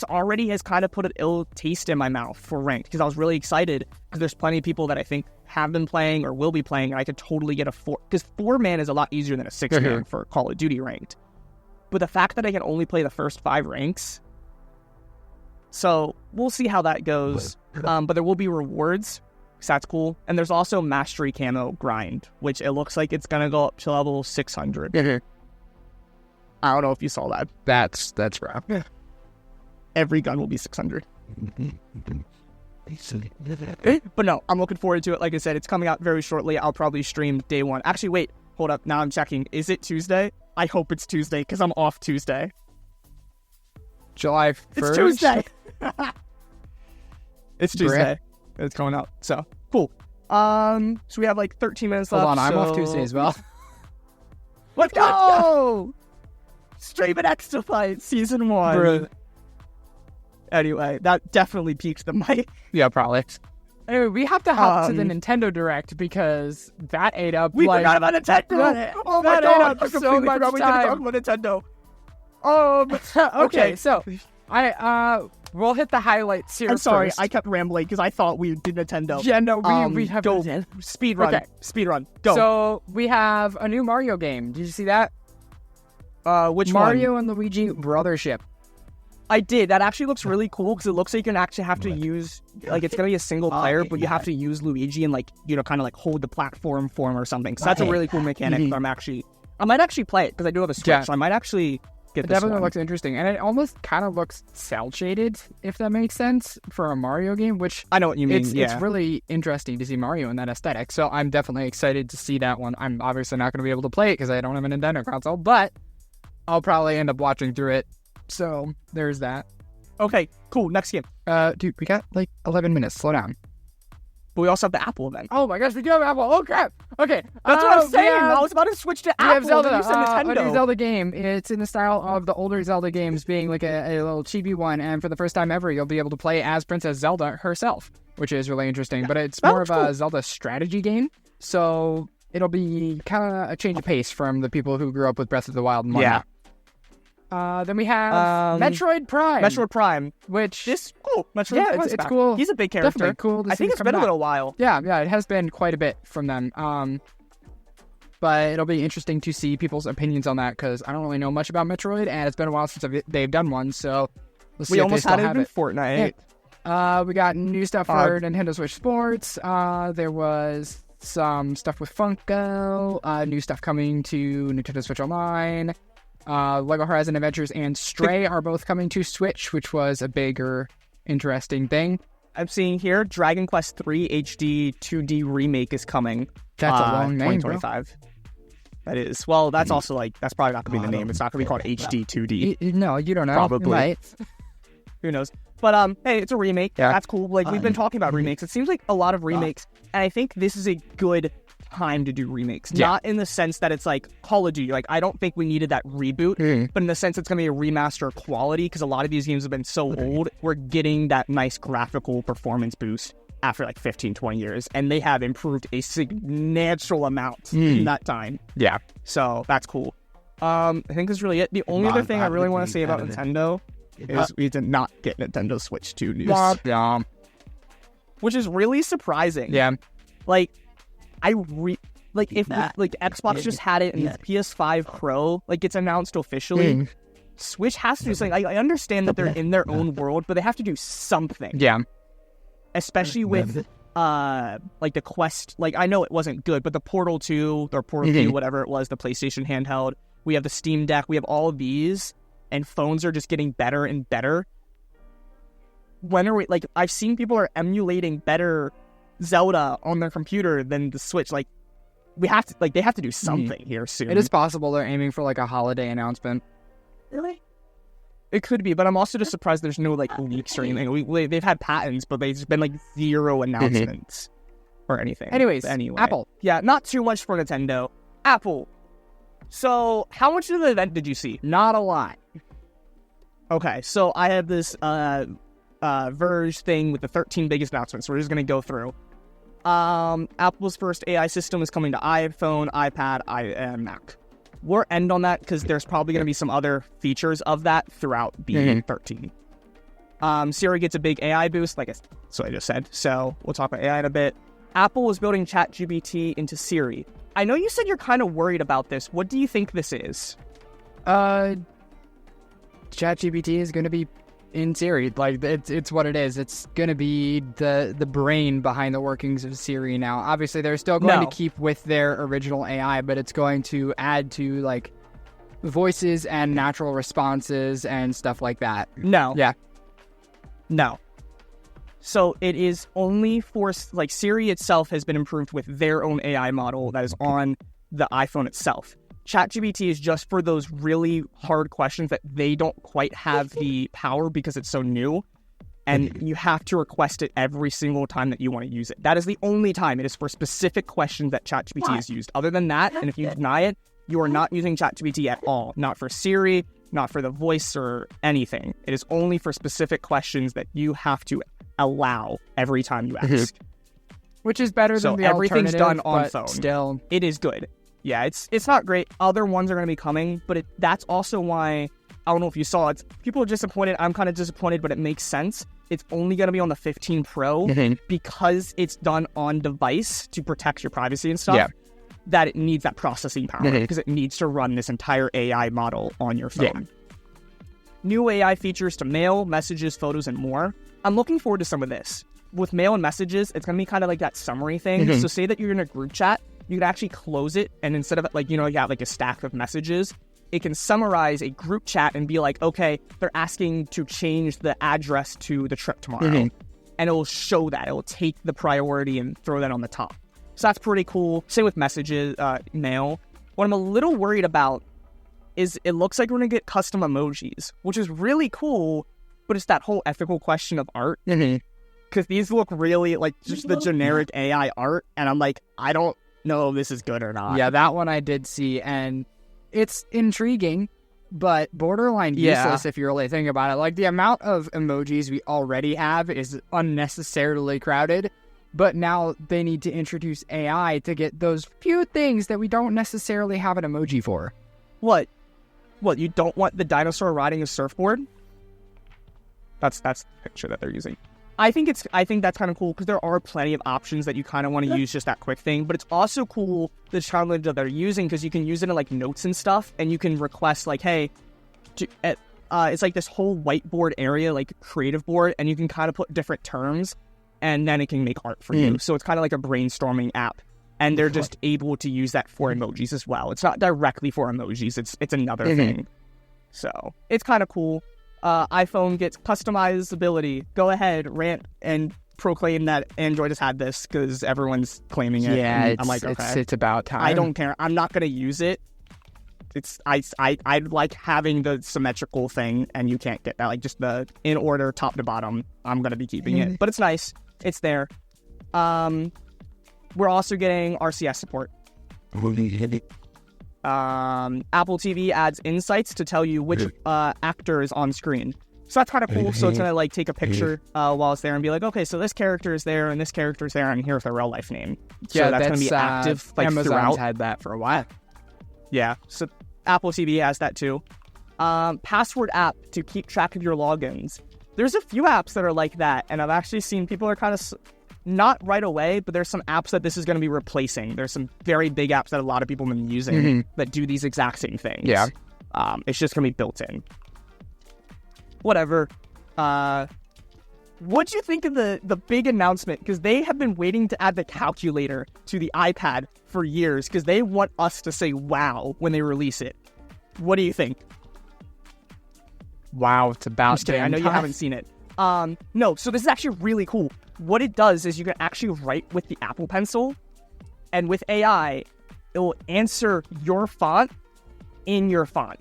already has kind of put an ill taste in my mouth for ranked, because I was really excited because there's plenty of people that I think have been playing or will be playing, and I could totally get a 4, because 4-man is a lot easier than a 6-man for Call of Duty ranked. But the fact that I can only play the first 5 ranks, so we'll see how that goes. But there will be rewards, so that's cool. And there's also mastery camo grind, which it looks like it's gonna go up to level 600. I don't know if you saw that. That's rough. Every gun will be 600. But no, I'm looking forward to it. Like I said, it's coming out very shortly. I'll probably stream day 1. Actually, wait, hold up. Now I'm checking. Is it Tuesday? I hope it's Tuesday because I'm off Tuesday. July 1st? It's Tuesday. It's Tuesday. It's coming out. So, cool. So we have like 13 minutes left. Hold on, I'm off Tuesday as well. Let's go! Stream at XDefiant Season 1. Bro. Anyway, that definitely peaked the mic. Yeah, probably. Anyway, we have to hop to the Nintendo Direct because that ate up. We forgot about Nintendo. Oh my god, I so much time. We didn't talk about Nintendo. Okay, so we'll hit the highlights here. I'm sorry, first. I kept rambling because I thought we did Nintendo. Yeah, no, we have go speed run. Okay. Speed run. Go. So we have a new Mario game. Did you see that? Which Mario one? and Luigi Brothership. I did. That actually looks really cool because it looks like you're gonna actually have to use, like, it's gonna be a single player, but you have to use Luigi and, like, you know, kind of like hold the platform for him or something. So that's a really cool mechanic. I might actually play it because I do have a Switch. So I might actually get this. It definitely looks interesting, and it almost kind of looks cel shaded, if that makes sense, for a Mario game. Which I know what you mean. It's really interesting to see Mario in that aesthetic. So I'm definitely excited to see that one. I'm obviously not going to be able to play it because I don't have a Nintendo console, but I'll probably end up watching through it. So there's that. Okay, cool. Next game. Dude, we got like 11 minutes. Slow down. But we also have the Apple event. Oh my gosh, we do have Apple. Oh crap. Okay. That's what I'm saying. I was about to switch to Apple. We have Zelda. A new Zelda game. It's in the style of the older Zelda games, being like a little chibi one. And for the first time ever, you'll be able to play as Princess Zelda herself, which is really interesting. Yeah, but it's more of a Zelda strategy game. So it'll be kind of a change of pace from the people who grew up with Breath of the Wild and whatnot. Then we have Metroid Prime. Which is cool. Metroid it's cool. He's a big character. Definitely cool. I think it's been a little while. Yeah, it has been quite a bit from them. But it'll be interesting to see people's opinions on that because I don't really know much about Metroid, and it's been a while since they've done one. So let's see. We almost had it in Fortnite. Yeah. We got new stuff for Nintendo Switch Sports. There was some stuff with Funko. New stuff coming to Nintendo Switch Online. Lego Horizon Adventures and Stray are both coming to Switch, which was a bigger, interesting thing. I'm seeing here Dragon Quest III HD 2D remake is coming. That's a long name, 2025. That is. Well, that's also like, that's probably not going to be the name. It's not going to be called HD 2D. No, you don't know. Probably. Right. Who knows? But, hey, it's a remake. Yeah. That's cool. Like, we've been talking about remakes. It seems like a lot of remakes. And I think this is a good time to do remakes. Yeah. Not in the sense that it's like Call of Duty. Like, I don't think we needed that reboot. But in the sense it's going to be a remaster quality, because a lot of these games have been so old. We're getting that nice graphical performance boost after like 15, 20 years, and they have improved a substantial amount in that time. Yeah. So that's cool. I think that's really it. The only other thing I really want to say about Nintendo is we did not get Nintendo Switch 2 news. Yeah. Which is really surprising. Yeah. Like, if Xbox just had it and PS5 Pro like gets announced officially, Switch has to do something. I understand that they're in their own world, but they have to do something. Yeah. Especially with like the Quest, like I know it wasn't good, but the Portal 2 or Portal 2, whatever it was, the PlayStation handheld, we have the Steam Deck, we have all of these, and phones are just getting better and better. When are we, like, I've seen people are emulating better Zelda on their computer than the Switch. Like, we have to, like, they have to do something here soon. It is possible they're aiming for like a holiday announcement. Really? It could be, but I'm also just surprised there's no like leaks or anything. They've had patents, but there's been like zero announcements or anything. Anyways, anyway, Apple. Yeah, not too much for Nintendo. Apple. So, how much of the event did you see? Not a lot. Okay, so I have this Verge thing with the 13 biggest announcements. We're just gonna go through. Apple's first AI system is coming to iPhone, iPad, and Mac. We'll end on that because there's probably going to be some other features of that throughout B13. Siri gets a big AI boost, like I just said. So we'll talk about AI in a bit. Apple is building ChatGPT into Siri. I know you said you're kind of worried about this. What do you think this is? ChatGPT is going to be in Siri. Like, it's what it is. It's going to be the brain behind the workings of Siri now. Obviously, they're still going to keep with their original AI, but it's going to add to, like, voices and natural responses and stuff like that. No. Yeah. No. So it is only for, like, Siri itself has been improved with their own AI model that is on the iPhone itself. ChatGPT is just for those really hard questions that they don't quite have the power because it's so new, and you have to request it every single time that you want to use it. That is the only time. It is for specific questions that ChatGPT is used. Other than that, and if you deny it, you are not using ChatGPT at all. Not for Siri, not for the voice or anything. It is only for specific questions that you have to allow every time you ask. Which is better than the everything's done on but phone. Still, it is good. Yeah, it's not great. Other ones are going to be coming, but that's also why, I don't know if you saw it, people are disappointed. I'm kind of disappointed, but it makes sense. It's only going to be on the 15 Pro because it's done on device to protect your privacy and stuff, that it needs that processing power because it needs to run this entire AI model on your phone. New AI features to mail, messages, photos, and more. I'm looking forward to some of this. With mail and messages, it's going to be kind of like that summary thing. So say that you're in a group chat, you can actually close it, and instead of, like, you know, you have like a stack of messages, it can summarize a group chat and be like, okay, they're asking to change the address to the trip tomorrow. And it will show that. It will take the priority and throw that on the top. So that's pretty cool. Same with messages, mail. What I'm a little worried about is it looks like we're going to get custom emojis, which is really cool, but it's that whole ethical question of art. Because these look really like just the generic AI art, and I'm like, I don't know if this is good or not. Yeah, that one I did see, and it's intriguing, but borderline useless if you really think about it. Like, the amount of emojis we already have is unnecessarily crowded, but now they need to introduce AI to get those few things that we don't necessarily have an emoji for. What, you don't want the dinosaur riding a surfboard? That's the picture that they're using. I think that's kind of cool because there are plenty of options that you kind of want to use just that quick thing, but it's also cool the challenge that they're using because you can use it in like notes and stuff, and you can request like, hey, it's like this whole whiteboard area, like creative board, and you can kind of put different terms, and then it can make art for you. So it's kind of like a brainstorming app, and they're just able to use that for emojis as well. It's not directly for emojis; it's another thing. So it's kind of cool. iPhone gets customizability. Go ahead, rant and proclaim that Android has had this because everyone's claiming it. Yeah, I'm like, okay. it's about time. I don't care. I'm not going to use it. I like having the symmetrical thing, and you can't get that. Like, just the in order, top to bottom. I'm going to be keeping it. But it's nice. It's there. We're also getting RCS support. Apple TV adds insights to tell you which actor is on screen. So that's kind of cool. So it's going to like take a picture while it's there and be like, okay, so this character is there and this character is there and here's their real life name. So Yeah, that's going to be active like Amazon's throughout. had that for a while. Yeah, so Apple TV has that too. Password app to keep track of your logins. There's a few apps that are like that, and I've actually seen people are kind of not right away, but there's some apps that this is going to be replacing. There's some very big apps that a lot of people have been using that do these exact same things. Yeah. It's just going to be built in. Whatever. What'd you think of the big announcement? Because they have been waiting to add the calculator to the iPad for years because they want us to say wow when they release it. What do you think? Wow, it's about I know you haven't seen it. No, so this is actually really cool. What it does is you can actually write with the Apple Pencil, and with AI, it will answer your font in your font.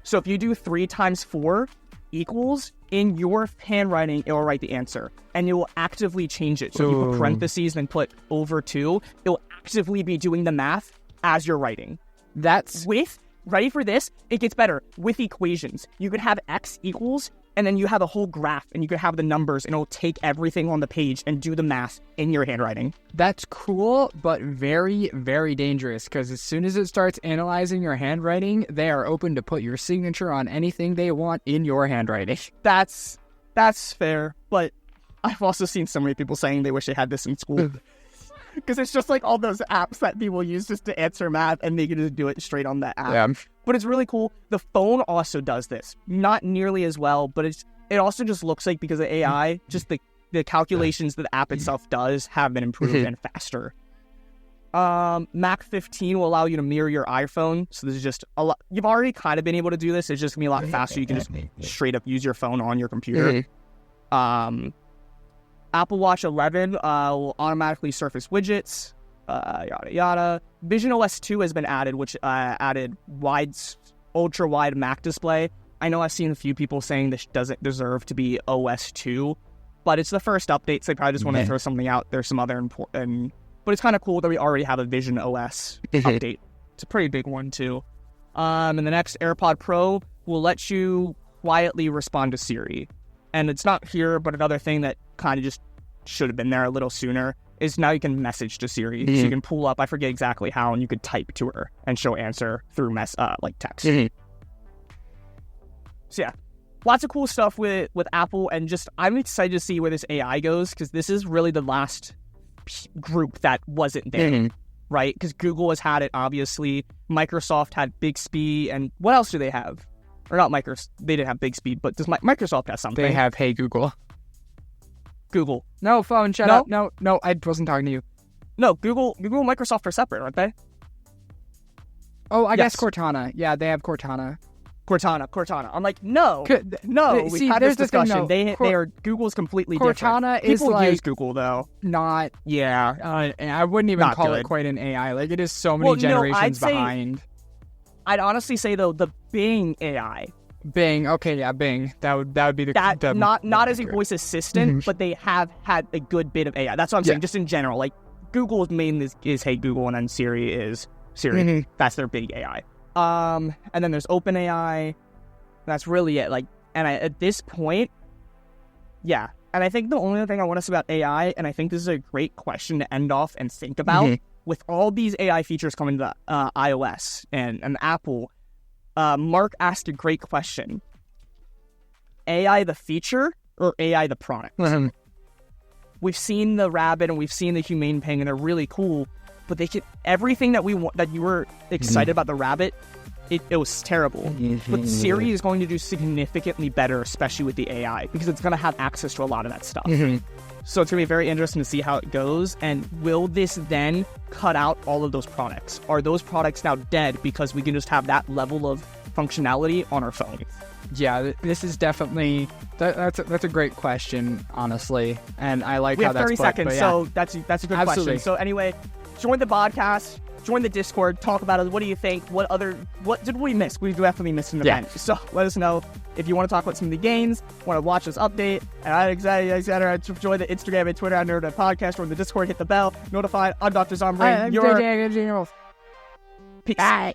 So if you do 3 times 4 equals, in your handwriting, it will write the answer, and it will actively change it. So if you put parentheses and put over 2, it will actively be doing the math as you're writing. Ready for this? It gets better. With equations, you could have x equals, and then you have a whole graph, and you could have the numbers, and it'll take everything on the page and do the math in your handwriting. That's cool, but very, very dangerous, because as soon as it starts analyzing your handwriting, they are open to put your signature on anything they want in your handwriting. That's fair, but I've also seen so many people saying they wish they had this in school. Because it's just like all those apps that people use just to answer math, and they can just do it straight on that app. Yeah. But it's really cool. The phone also does this. Not nearly as well, but it also just looks like, because of AI, just the calculations that the app itself does have been improved and faster. Mac 15 will allow you to mirror your iPhone. So this is just a lot. You've already kind of been able to do this. It's just going to be a lot faster. You can just straight up use your phone on your computer. Apple Watch 11 will automatically surface widgets, yada yada. Vision OS 2 has been added, which added ultra-wide Mac display. I know I've seen a few people saying this doesn't deserve to be OS 2, but it's the first update, so they probably just want to throw something out. There's some other important... But it's kind of cool that we already have a Vision OS update. It's a pretty big one, too. And the next AirPod Pro will let you quietly respond to Siri. And it's not here, but another thing that kind of just should have been there a little sooner is now you can message to Siri. So you can pull up, I forget exactly how, and you could type to her and she'll answer through text. So yeah, lots of cool stuff with Apple, and just I'm excited to see where this AI goes, because this is really the last group that wasn't there, right? Because Google has had it, obviously. Microsoft had Bixby, and what else do they have? Or not Microsoft, they didn't have Bixby, but does Microsoft have something? They have Hey Google. Google. No, phone, shut up. No, I wasn't talking to you. No, Google and Microsoft are separate, aren't they? Oh, I guess Cortana. Yeah, they have Cortana. Cortana. I'm like, no. We've had this discussion. They are Google's completely different. Cortana is People like use Google though. Not. Yeah. I wouldn't even call it quite an AI. Like, it is so many generations behind. I'd honestly say though, the Bing AI. Bing. Okay, yeah, Bing. That would be the not as a voice assistant, but they have had a good bit of AI. That's what I'm saying. Just in general, like Google's main is Hey Google, and then Siri is Siri. That's their big AI. And then there's OpenAI. That's really it. Like, and at this point, yeah. And I think the only other thing I want to say about AI, and I think this is a great question to end off and think about, with all these AI features coming to iOS and Apple. Mark asked a great question. AI the feature or AI the product? We've seen the rabbit and we've seen the humane penguin. They're really cool, but they can everything that we want, that you were excited about the rabbit, it was terrible. But Siri is going to do significantly better, especially with the AI, because it's going to have access to a lot of that stuff. So it's going to be very interesting to see how it goes. And will this then cut out all of those products? Are those products now dead because we can just have that level of functionality on our phone? Yeah, this is definitely that's a great question, honestly, and I like We how have that's 30 put, seconds, but yeah. so that's a good Absolutely. question. So anyway, join the podcast, join the Discord, talk about it. What do you think? What did we miss? We definitely missed an event. So let us know if you want to talk about some of the games, want to watch us update, and etc. Join the Instagram and Twitter at Nerd Podcast, or in the Discord, hit the bell, notified. I'm Dr. Zombie. I'm JJ. Peace. Bye.